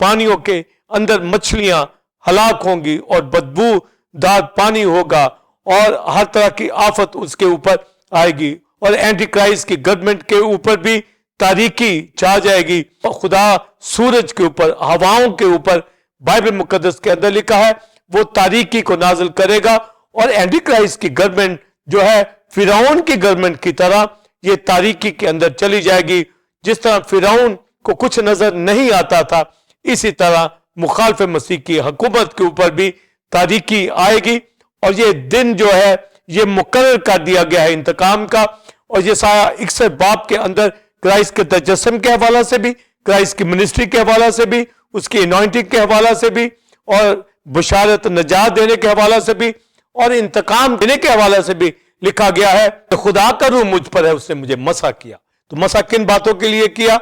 پانیوں کے اندر مچھلیاں ہلاک ہوں گی اور بدبو دار پانی ہوگا، اور ہر طرح کی آفت اس کے اوپر آئے گی. اور اینٹی کرائسٹ کی گورنمنٹ کے اوپر بھی تاریکی چھا جائے گی. خدا سورج کے اوپر، ہواؤں کے اوپر بائبل مقدس کے اندر لکھا ہے وہ تاریکی کو نازل کرے گا، اور اینٹی کرائسٹ کی گورنمنٹ جو ہے فرعون کی گورنمنٹ کی طرح یہ تاریکی کے اندر چلی جائے گی. جس طرح فرعون کو کچھ نظر نہیں آتا تھا، اسی طرح مخالف مسیح کی حکومت کے اوپر بھی تاریکی آئے گی. اور یہ دن جو ہے یہ مقرر کر دیا گیا ہے انتقام کا. اور یہ سایہ 61 باب کے اندر کرائسٹ کے تجسم کے حوالہ سے بھی، کرائسٹ کی منسٹری کے حوالہ سے بھی، اس کی انوائنٹنگ کے حوالہ سے بھی، اور بشارت نجات دینے کے حوالہ سے بھی، اور انتقام دینے کے حوالے سے بھی لکھا گیا ہے کہ خدا کا روح مجھ پر ہے، اس نے مجھے مسح کیا. تو مسح کن باتوں کے لیے کیا؟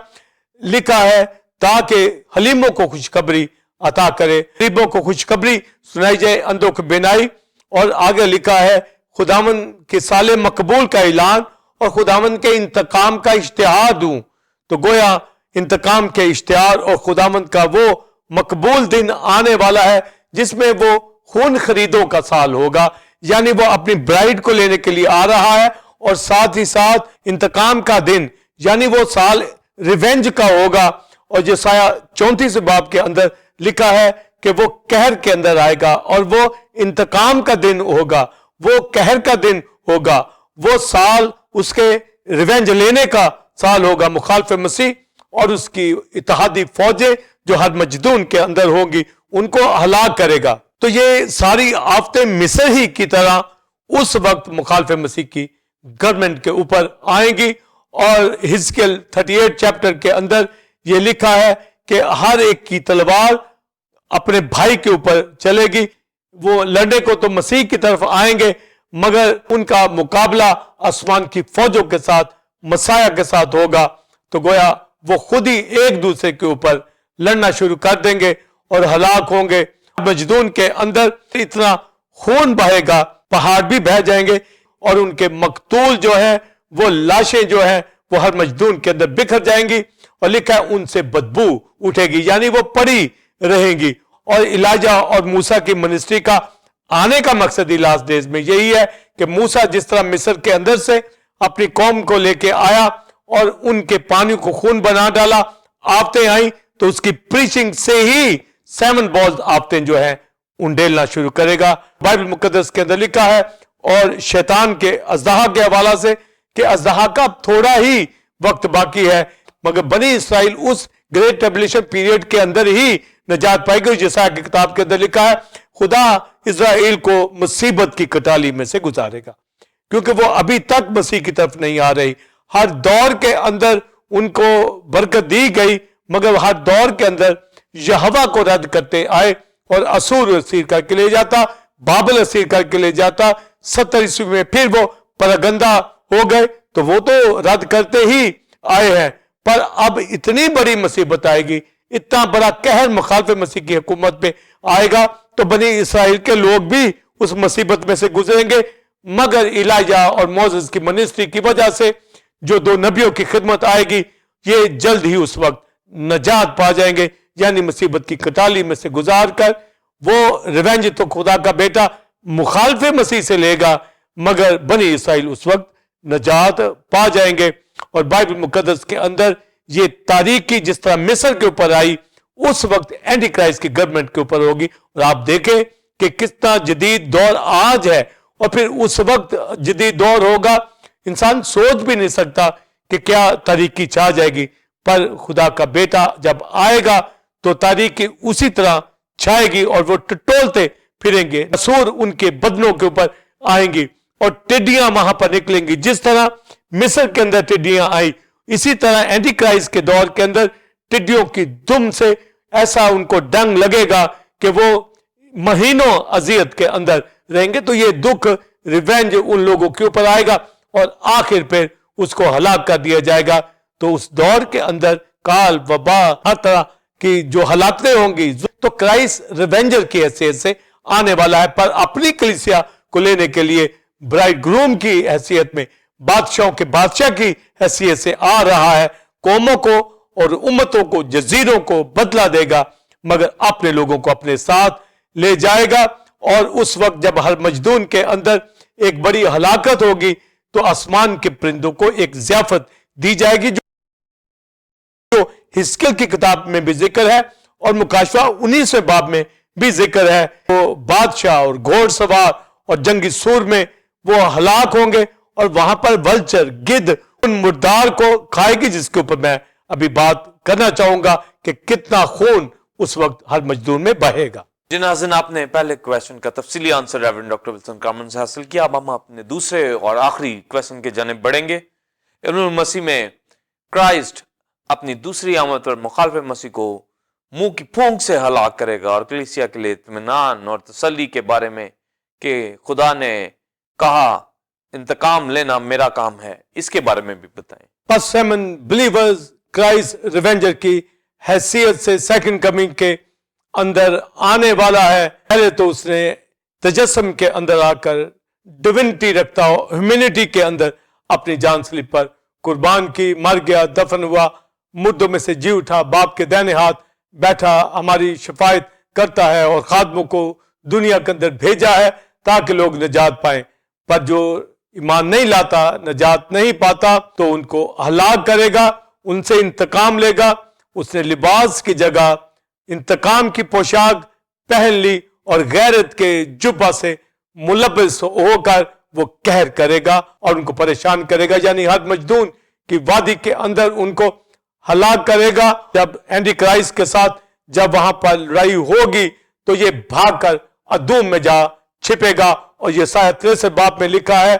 لکھا ہے تاکہ حلیموں کو خوشخبری عطا کرے، غریبوں کو خوشخبری سنائی جائے، اندھوں کو بینائی. اور آگے لکھا ہے خداوند کے سال مقبول کا اعلان اور خداوند کے انتقام کا اشتہار دوں. تو گویا انتقام کے اشتہار اور خداوند کا وہ مقبول دن آنے والا ہے جس میں وہ خون خریدوں کا سال ہوگا، یعنی وہ اپنی برائڈ کو لینے کے لیے آ رہا ہے، اور ساتھ ہی ساتھ انتقام کا دن یعنی وہ سال ریونج کا ہوگا. اور یسایہ 34 باب کے اندر لکھا ہے کہ وہ قہر کے اندر آئے گا، اور وہ انتقام کا دن ہوگا، وہ قہر کا دن ہوگا، وہ سال اس کے ریونج لینے کا سال ہوگا. مخالف مسیح اور اس کی اتحادی فوجیں جو ہر مجدون کے اندر ہوگی ان کو ہلاک کرے گا. تو یہ ساری آفتیں مصر ہی کی طرح اس وقت مخالف مسیح کی گورنمنٹ کے اوپر آئیں گی. اور حزقیل 38 چیپٹر کے اندر یہ لکھا ہے کہ ہر ایک کی تلوار اپنے بھائی کے اوپر چلے گی. وہ لڑنے کو تو مسیح کی طرف آئیں گے، مگر ان کا مقابلہ آسمان کی فوجوں کے ساتھ، مسیح کے ساتھ ہوگا. تو گویا وہ خود ہی ایک دوسرے کے اوپر لڑنا شروع کر دیں گے اور ہلاک ہوں گے. مجدون کے اندر اتنا خون بہے گا، پہاڑ بھی بہہ جائیں گے، اور ان کے مقتول جو ہیں وہ لاشیں جو ہیں وہ ہر مجدون کے اندر بکھر جائیں گی. اور لکھا ہے ان سے بدبو اٹھے گی، یعنی وہ پڑی رہیں گی. اور الہیہ اور موسیٰ کی منسٹری کا آنے کا مقصد ہی لاسٹ ڈیز میں یہی ہے کہ موسیٰ جس طرح مصر کے اندر سے اپنی قوم کو لے کے آیا اور ان کے پانی کو خون بنا ڈالا، آفتیں آئیں، تو اس کی پریچنگ سے ہی 7 بالز آفتیں جو ہیں انڈیلنا شروع کرے گا. بائبل مقدس کے اندر لکھا ہے اور شیطان کے اژدہا کے حوالہ سے کہ اژدہا کا تھوڑا ہی وقت باقی ہے، مگر بنی اسرائیل اس گریٹ ٹربلیشن پیریڈ کے اندر ہی نجات پائے گی. جیسا کہ کتاب کے اندر لکھا ہے خدا اسرائیل کو مصیبت کی کٹالی میں سے گزارے گا، کیونکہ وہ ابھی تک مسیح کی طرف نہیں آ رہی. ہر دور کے اندر ان کو برکت دی گئی، مگر ہر دور کے اندر یہوہ کو رد کرتے آئے. اور اسور اسیر کر کے لے جاتا, بابل اسیر کر کے لے جاتا. 70 عیسوی میں پھر وہ پراگندہ ہو گئے, تو وہ تو رد کرتے ہی آئے ہیں. پر اب اتنی بڑی مصیبت آئے گی, اتنا بڑا قہر مخالف مسیح کی حکومت پہ آئے گا, تو بنی اسرائیل کے لوگ بھی اس مصیبت میں سے گزریں گے. مگر ایلیجا اور موسیس کی منسٹری کی وجہ سے جو 2 نبیوں کی خدمت آئے گی, یہ جلد ہی اس وقت نجات پا جائیں گے. یعنی مصیبت کی کٹالی میں سے گزار کر وہ ریونج تو خدا کا بیٹا مخالف مسیح سے لے گا, مگر بنی اسرائیل اس وقت نجات پا جائیں گے. اور بائبل مقدس کے اندر یہ تاریکی جس طرح مصر کے اوپر آئی, اس وقت اینٹی کرائسٹ کی گورنمنٹ کے اوپر ہوگی. اور آپ دیکھیں کہ کتنا جدید دور آج ہے, اور پھر اس وقت جدید دور ہوگا. انسان سوچ بھی نہیں سکتا کہ کیا تاریکی چھا جائے گی, پر خدا کا بیٹا جب آئے گا تو تاریکی اسی طرح چھائے گی, اور وہ ٹٹولتے پھریں گے. اسور ان کے بدنوں کے اوپر آئیں گی, اور ٹڈیاں وہاں پر نکلیں گی. جس طرح مصر کے اندر ٹڈیاں آئیں, اسی طرح اینٹی کرائسٹ کے دور کے اندر ٹڈیوں کی دم سے ایسا ان کو ڈنگ لگے گا کہ وہ مہینوں اذیت کے اندر رہیں گے. تو یہ دکھ ریونج ان لوگوں کے اوپر آئے گا, اور آخر پہ اس کو ہلاک کر دیا جائے گا. تو اس دور کے اندر کال, وبا, ہر طرح کی جو ہلاکتیں ہوں گی, تو کرائسٹ ریونجر کی حیثیت سے آنے والا ہے, پر اپنی کلیسیا کو لینے کے لیے برائڈ گروم کی حیثیت میں, بادشاہوں کے بادشاہ کی حیثیت سے آ رہا ہے. قوموں کو اور امتوں کو, جزیروں کو بدلہ دے گا, مگر اپنے لوگوں کو اپنے ساتھ لے جائے گا. اور اس وقت جب ہر مجدون کے اندر ایک بڑی ہلاکت ہوگی, تو آسمان کے پرندوں کو ایک ضیافت دی جائے گی, جو حزقیل کی کتاب میں بھی ذکر ہے, اور مکاشفہ 19ویں باب میں بھی ذکر ہے. وہ بادشاہ اور گھوڑ سوار اور جنگی سور میں وہ ہلاک ہوں گے, اور وہاں پر ولچر, گدھ ان مردار کو کھائے گی, جس کے اوپر میں ابھی بات کرنا چاہوں گا کہ کتنا خون اس وقت ہر مجدون میں بہے گا. جی ناظرین, آپ نے پہلے کویسچن کا تفصیلی آنسر ریورنڈ ڈاکٹر ولسن کارمن سے حاصل کیا. اب ہم اپنے دوسرے اور آخری کویسچن کی جانب بڑھیں گے. ابن المسیح میں کرائسٹ اپنی دوسری آمد پر مخالف مسیح کو منہ کی پھونک سے ہلاک کرے گا, اور کلیسیا کے لیے اطمینان اور تسلی کے بارے میں کہ خدا نے کہا انتقام لینا میرا کام ہے, اس کے بارے میں بھی بتائیں. پس سیمن بلیورز کرائسٹ ریونجر کی حیثیت سے سیکنڈ کمنگ کے اندر آنے والا ہے. پہلے تو اس نے تجسم کے اندر آ کر ڈیونٹی رکھتا ہو, ہیومینٹی کے اندر اپنی جان سلیب پر قربان کی, مر گیا, دفن ہوا, مردوں میں سے جی اٹھا, باپ کے دائنے ہاتھ بیٹھا, ہماری شفاعت کرتا ہے, اور خادموں کو دنیا کے اندر بھیجا ہے تاکہ لوگ نجات پائیں. پر جو ایمان نہیں لاتا, نجات نہیں پاتا, تو ان کو ہلاک کرے گا, ان سے انتقام لے گا. اس نے لباس کی جگہ انتقام کی پوشاک پہن لی, اور غیرت کے جبہ سے ملبس ہو کر وہ قہر کرے گا اور ان کو پریشان کرے گا. یعنی ہر مجدون کی وادی کے اندر ان کو ہلاک کرے گا. جب اینٹی کرائسٹ کے ساتھ جب وہاں پر لڑائی ہوگی, تو یہ بھاگ کر ادوم میں جا چھپے گا. اور یہ یسایا 63 باب میں لکھا ہے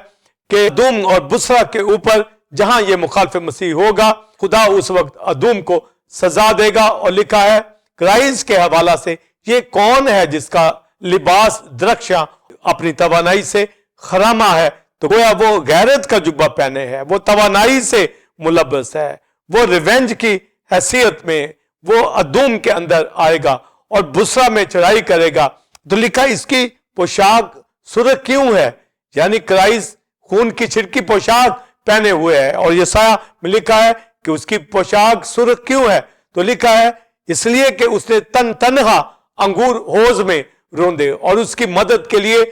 کہ ادوم اور بصرہ کے اوپر جہاں یہ مخالف مسیح ہوگا, خدا اس وقت ادوم کو سزا دے گا. اور لکھا ہے کرائسٹ کے حوالہ سے, یہ کون ہے جس کا لباس درخشاں اپنی توانائی سے خرامہ ہے, تو گویا وہ غیرت کا جبہ پہنے ہے, وہ توانائی سے ملبس ہے, وہ ریونج کی حیثیت میں وہ ادوم کے اندر آئے گا اور بصرہ میں چڑھائی کرے گا. تو لکھا اس کی پوشاک سرخ کیوں ہے, یعنی کرائسٹ خون کی چھڑکی پوشاک پہنے ہوئے ہے. اور یسایا میں لکھا ہے کہ اس کی پوشاک سرخ کیوں ہے, تو لکھا ہے اس لیے کہ اس نے تنہا انگور ہوز میں روندے, اور اس کی مدد کے لیے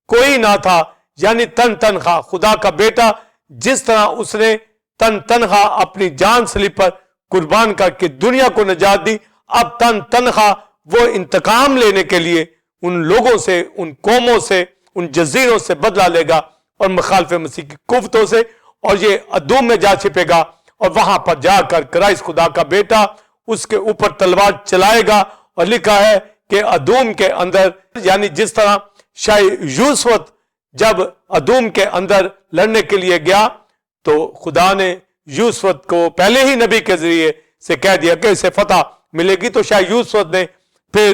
کوئی نہ تھا. یعنی تنہا خدا کا بیٹا جس طرح اس نے تنہا اپنی جان سلیب پر قربان کر کے دنیا کو نجات دی, اب تنہا وہ انتقام لینے کے لیے ان لوگوں سے, ان قوموں سے, ان جزیروں سے بدلہ لے گا, اور مخالف مسیح کی قوتوں سے, اور یہ ادوم میں جا چھپے گا, اور وہاں پر جا کر کرائسٹ خدا کا بیٹا اس کے اوپر تلوار چلائے گا. اور لکھا ہے کہ ادوم کے اندر, یعنی جس طرح شاہ یوسف جب ادوم کے اندر لڑنے کے لیے گیا, تو خدا نے یوسف کو پہلے ہی نبی کے ذریعے سے کہہ دیا کہ اسے فتح ملے گی. تو شاہ یوسف نے پھر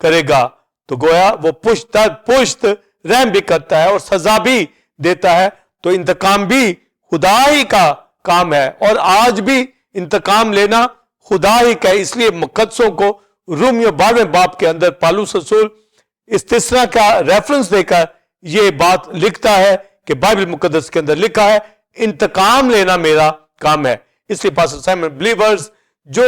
کرے گا تو گویا وہ پشت در پشت رحم بھی کرتا ہے اور سزا بھی دیتا ہے. تو انتقام بھی خدا ہی کا کام ہے اور آج بھی انتقام لینا خدا ہی کا ہے. اس لیے مقدسوں کو رومیو 12 باب کے اندر پالوس رسول استثنا کا ریفرنس دے کر یہ بات لکھتا ہے کہ بائبل مقدس کے اندر لکھا ہے انتقام لینا میرا کام ہے. اس لیے پاسٹر سائمن بلیورز جو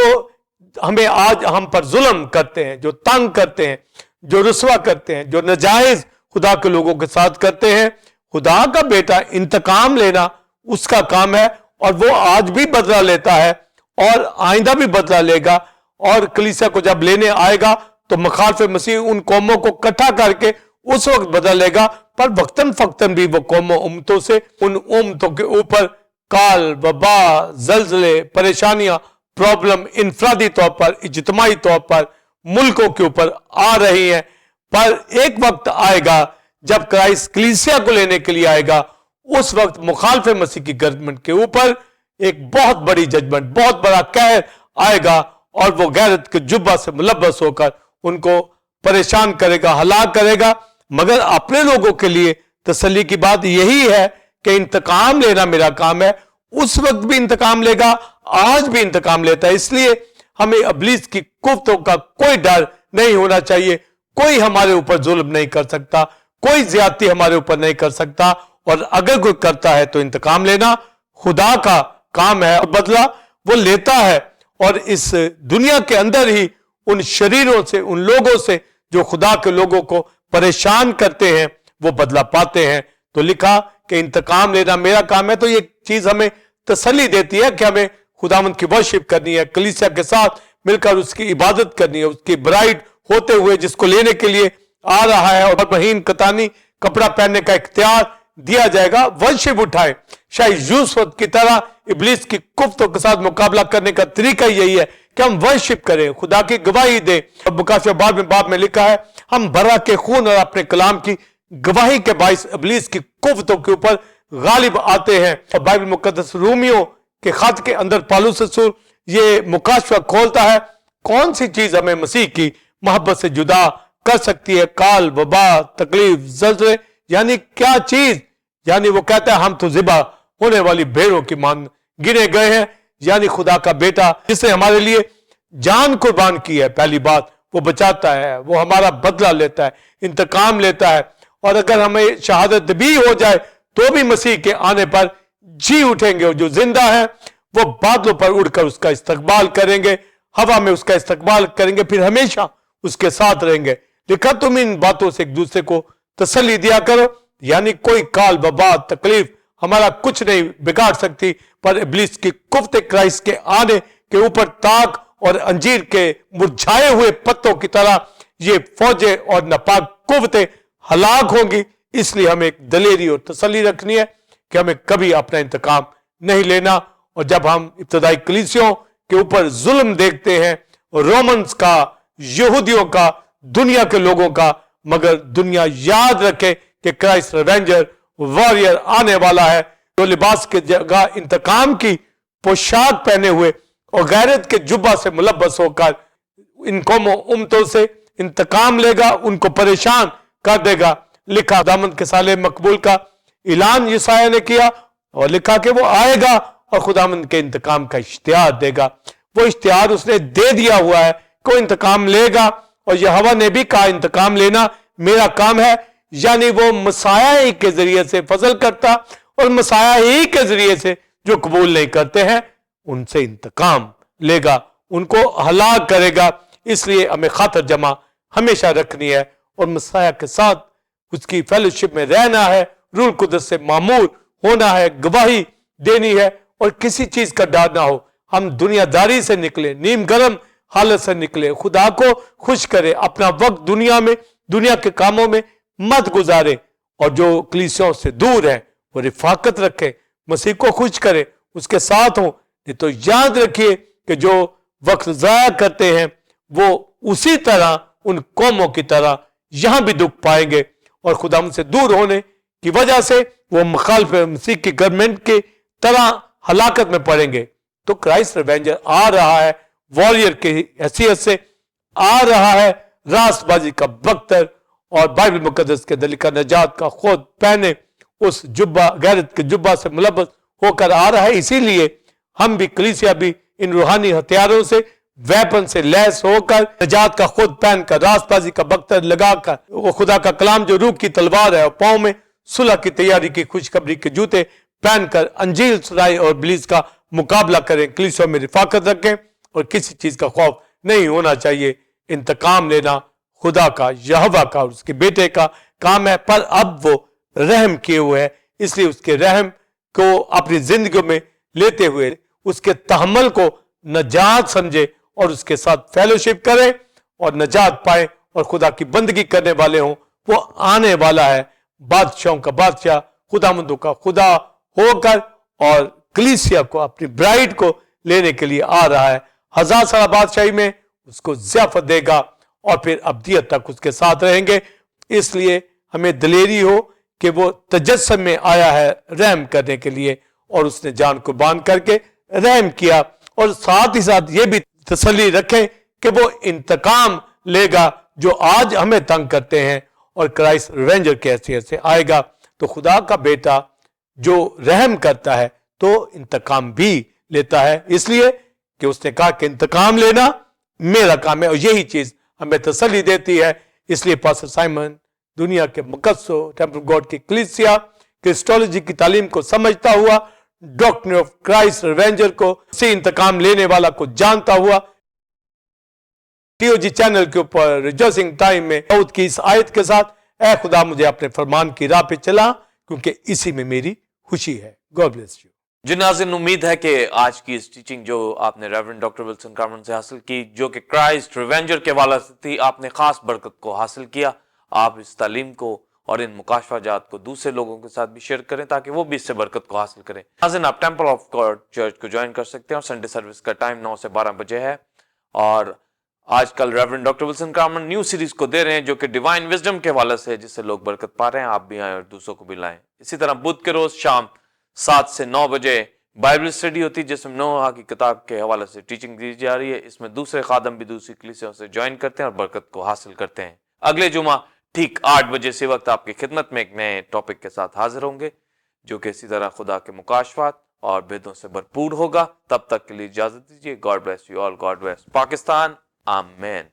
ہمیں آج ہم پر ظلم کرتے ہیں, جو تنگ کرتے ہیں, جو رسوا کرتے ہیں, جو ناجائز خدا کے لوگوں کے ساتھ کرتے ہیں, خدا کا بیٹا انتقام لینا اس کا کام ہے اور وہ آج بھی بدلہ لیتا ہے اور آئندہ بھی بدلہ لے گا. اور کلیسیا کو جب لینے آئے گا تو مخالف مسیح ان قوموں کو اکٹھا کر کے اس وقت بدل لے گا, پر وقتاً فوقتاً بھی وہ قوموں امتوں سے ان امتوں کے اوپر کال, وبا, زلزلے, پریشانیاں, پرابلم انفرادی طور پر, اجتماعی طور پر ملکوں کے اوپر آ رہی ہیں. پر ایک وقت آئے گا جب کرائسٹ کلیسیا کو لینے کے لیے آئے گا, اس وقت مخالف مسیح کی گورنمنٹ کے اوپر ایک بہت بڑی ججمنٹ, بہت بڑا قہر آئے گا اور وہ غیرت کے جبہ سے ملبس ہو کر ان کو پریشان کرے گا, ہلاک کرے گا. مگر اپنے لوگوں کے لیے تسلی کی بات یہی ہے کہ انتقام لینا میرا کام ہے. اس وقت بھی انتقام لے گا, آج بھی انتقام لیتا ہے. اس لیے ہمیں ابلیس کی کوفتوں کا کوئی ڈر نہیں ہونا چاہیے. کوئی ہمارے اوپر ظلم نہیں کر سکتا, کوئی زیادتی ہمارے اوپر نہیں کر سکتا, اور اگر کوئی کرتا ہے تو انتقام لینا خدا کا کام ہے اور بدلہ وہ لیتا ہے. اور اس دنیا کے اندر ہی ان شریروں سے, ان لوگوں سے جو خدا کے لوگوں کو پریشان کرتے ہیں وہ بدلہ پاتے ہیں. تو لکھا کہ انتقام لینا میرا کام ہے. تو یہ چیز ہمیں تسلی دیتی ہے کہ ہمیں خداوند کی ورشپ کرنی ہے, کلیسیا کے ساتھ مل کر اس کی عبادت کرنی ہے, اس کی برائڈ ہوتے ہوئے جس کو لینے کے لیے آ رہا ہے, اور مہین کتانی کپڑا پہننے کا اختیار دیا جائے گا. ورشپ اٹھائے, شاید یوسف کی طرح ابلیس کی کفتوں کے ساتھ مقابلہ کرنے کا طریقہ یہی ہے کہ ہم ورشپ کریں, خدا کی گواہی دیں. اور مکاشفہ 12 باب میں لکھا ہے ہم برا کے خون اور اپنے کلام کی گواہی کے باعث ابلیس کی قوتوں کے اوپر غالب آتے ہیں. اور بائبل مقدس رومیو کے خط کے اندر پالوس رسول یہ مکاشفہ کھولتا ہے کون سی چیز ہمیں مسیح کی محبت سے جدا کر سکتی ہے. کال, وبا, تکلیف, زلزلے, یعنی کیا چیز, یعنی وہ کہتا ہے ہم تو ذبح ہونے والی بھیڑوں کی مان گنے گئے ہیں. یعنی خدا کا بیٹا جس نے ہمارے لیے جان قربان کی ہے, پہلی بات وہ بچاتا ہے, وہ ہمارا بدلہ لیتا ہے, انتقام لیتا ہے. اور اگر ہمیں شہادت بھی ہو جائے تو بھی مسیح کے آنے پر جی اٹھیں گے, اور جو زندہ ہیں وہ بادلوں پر اڑ کر اس کا استقبال کریں گے, ہوا میں اس کا استقبال کریں گے, پھر ہمیشہ اس کے ساتھ رہیں گے. لکھا تم ان باتوں سے ایک دوسرے کو تسلی دیا کرو. یعنی کوئی کال, وبا, تکلیف ہمارا کچھ نہیں بگاڑ سکتی, پر ابلیس کی قوت کرائسٹ کے آنے کے اوپر تاک اور انجیر کے مرجھائے ہوئے پتوں کی طرح یہ فوجیں اور ناپاک قوتیں ہلاک ہوں گی. اس لیے ہمیں ایک دلیری اور تسلی رکھنی ہے کہ ہمیں کبھی اپنا انتقام نہیں لینا. اور جب ہم ابتدائی کلیسیوں کے اوپر ظلم دیکھتے ہیں, رومنز کا, یہودیوں کا, دنیا کے لوگوں کا, مگر دنیا یاد رکھے کہ کرائسٹ ریونجر واریر آنے والا ہے جو لباس کے جگہ انتقام کی پوشاک پہنے ہوئے اور غیرت کے جبہ سے ملبس ہو کر ان قوموں امتوں سے انتقام لے گا, ان کو پریشان کر دے گا. لکھا دامن کے سال مقبول کا اعلان یسایہ نے کیا اور لکھا کہ وہ آئے گا اور خداوند کے انتقام کا اشتہار دے گا. وہ اشتہار اس نے دے دیا ہوا ہے کہ وہ انتقام لے گا, اور یہوہ نے بھی کہا انتقام لینا میرا کام ہے. یعنی وہ مسیح ہی کے ذریعے سے فضل کرتا, اور مسیح ہی کے ذریعے سے جو قبول نہیں کرتے ہیں ان سے انتقام لے گا, ان کو ہلاک کرے گا. اس لیے ہمیں خاطر جمع ہمیشہ رکھنی ہے اور مسیح کے ساتھ اس کی فیلوشپ میں رہنا ہے, روح القدس سے معمور ہونا ہے, گواہی دینی ہے, اور کسی چیز کا ڈر نہ ہو. ہم دنیا داری سے نکلے, نیم گرم حالت سے نکلے, خدا کو خوش کرے, اپنا وقت دنیا میں, دنیا کے کاموں میں مت گزارے, اور جو کلیسیوں سے دور ہیں وہ رفاقت رکھے, مسیح کو خوش کرے, اس کے ساتھ ہوں. نہیں تو یاد رکھیے کہ جو وقت ضائع کرتے ہیں وہ اسی طرح ان قوموں کی طرح یہاں بھی دکھ پائیں گے, اور خدا ان سے دور ہونے کی وجہ سے وہ مخالف مسیح کی گورنمنٹ کی طرح ہلاکت میں پڑیں گے. تو کرائسٹ ریونجر آ رہا ہے, واریر کی حیثیت سے آ رہا ہے, راست بازی کا بختر اور بائبل مقدس کے دل کا نجات کا خود پہنے اس جبہ غیرت کے جبہ سے ملبس ہو کر آ رہا ہے. اسی لیے ہم بھی کلیسیا بھی ان روحانی ہتھیاروں سے ویپن سے لیس ہو کر نجات کا خود پہن کر راست بازی کا بختر لگا کر وہ خدا کا کلام جو روح کی تلوار ہے اور پاؤں میں صلح کی تیاری کی خوشخبری کے جوتے پہن کر انجیل سنائیں اور ابلیس کا مقابلہ کریں. کلیسیوں میں رفاقت رکھیں اور کسی چیز کا خوف نہیں ہونا چاہیے. انتقام لینا خدا کا یہوہ کا اور اس کے بیٹے کا کام ہے, پر اب وہ رحم کیے ہوئے ہے, اس لیے اس کے رحم کو اپنی زندگیوں میں لیتے ہوئے اس کے تحمل کو نجات سمجھے اور اس کے ساتھ فیلوشپ کریں اور نجات پائیں اور خدا کی بندگی کرنے والے ہوں. وہ آنے والا ہے, بادشاہوں کا بادشاہ, خداوندوں کا خدا ہو کر اور کلیسیا کو اپنی برائڈ کو لینے کے لیے آ رہا ہے. 1000 سالہ بادشاہی میں اس کو ضیافت دے گا اور پھر ابدیت تک اس کے ساتھ رہیں گے. اس لیے ہمیں دلیری ہو کہ وہ تجسم میں آیا ہے رحم کرنے کے لیے اور اس نے جان قربان کر کے رحم کیا, اور ساتھ ہی ساتھ یہ بھی تسلی رکھیں کہ وہ انتقام لے گا جو آج ہمیں تنگ کرتے ہیں, اور کرائسٹ ریونجر کی حیثیت سے آئے گا. تو خدا کا بیٹا جو رحم کرتا ہے تو انتقام بھی لیتا ہے, اس لیے کہ اس نے کہا کہ انتقام لینا میرا کام ہے, اور یہی چیز ہمیں تسلی دیتی ہے. اس لیے پاسٹر سائمن دنیا کے مقدسوں ٹیمپل آف گاڈ کی کلیسیا کرسٹولوجی کی تعلیم کو سمجھتا ہوا, ڈاکٹرن آف کرائسٹ ریونجر کو, اسی انتقام لینے والا کو جانتا ہوا, ٹی او جی چینل کے اوپر ریجوسنگ ٹائم میں داؤد کی اس آیت کے ساتھ, اے خدا مجھے اپنے فرمان کی راہ پہ چلا کیونکہ اسی میں میری خوشی ہے. God bless you. جی ناظرین, امید ہے کہ آج کی اس ٹیچنگ جو آپ نے ریورنڈ ڈاکٹر ولسن کارمن سے حاصل کی, جو کہ کرائسٹ ریونجر کے حوالے سے تھی, آپ نے خاص برکت کو حاصل کیا. آپ اس تعلیم کو اور ان مکاشفہ جات کو دوسرے لوگوں کے ساتھ بھی شیئر کریں تاکہ وہ بھی اس سے برکت کو حاصل کریں. ناظرین, آپ ٹیمپل آف گاڈ چرچ کو جوائن کر سکتے ہیں اور سنڈے سروس کا ٹائم 9 سے 12 بجے ہے. اور آج کل reverend doctor Wilson Carmen new series کو دے رہے ہیں جو کہ ڈیوائن وزڈم کے حوالے سے ہے, جس سے لوگ برکت پا رہے ہیں. آپ بھی آئیں اور دوسروں کو بھی لائیں. اسی طرح بدھ کے روز شام 7 سے 9 بجے بائبل اسٹڈی ہوتی ہے جس میں نوح کی کتاب کے حوالے سے ٹیچنگ دی جا رہی ہے. اس میں دوسرے خادم بھی دوسری کلیسیوں سے جوائن کرتے ہیں اور برکت کو حاصل کرتے ہیں. اگلے جمعہ ٹھیک 8 بجے سے وقت آپ کی خدمت میں ایک نئے ٹاپک کے ساتھ حاضر ہوں گے جو کہ اسی طرح خدا کے مکاشفات اور بھیدوں سے بھرپور ہوگا. تب تک کے لیے اجازت دیجیے. God bless you all. God bless Pakistan. آمین.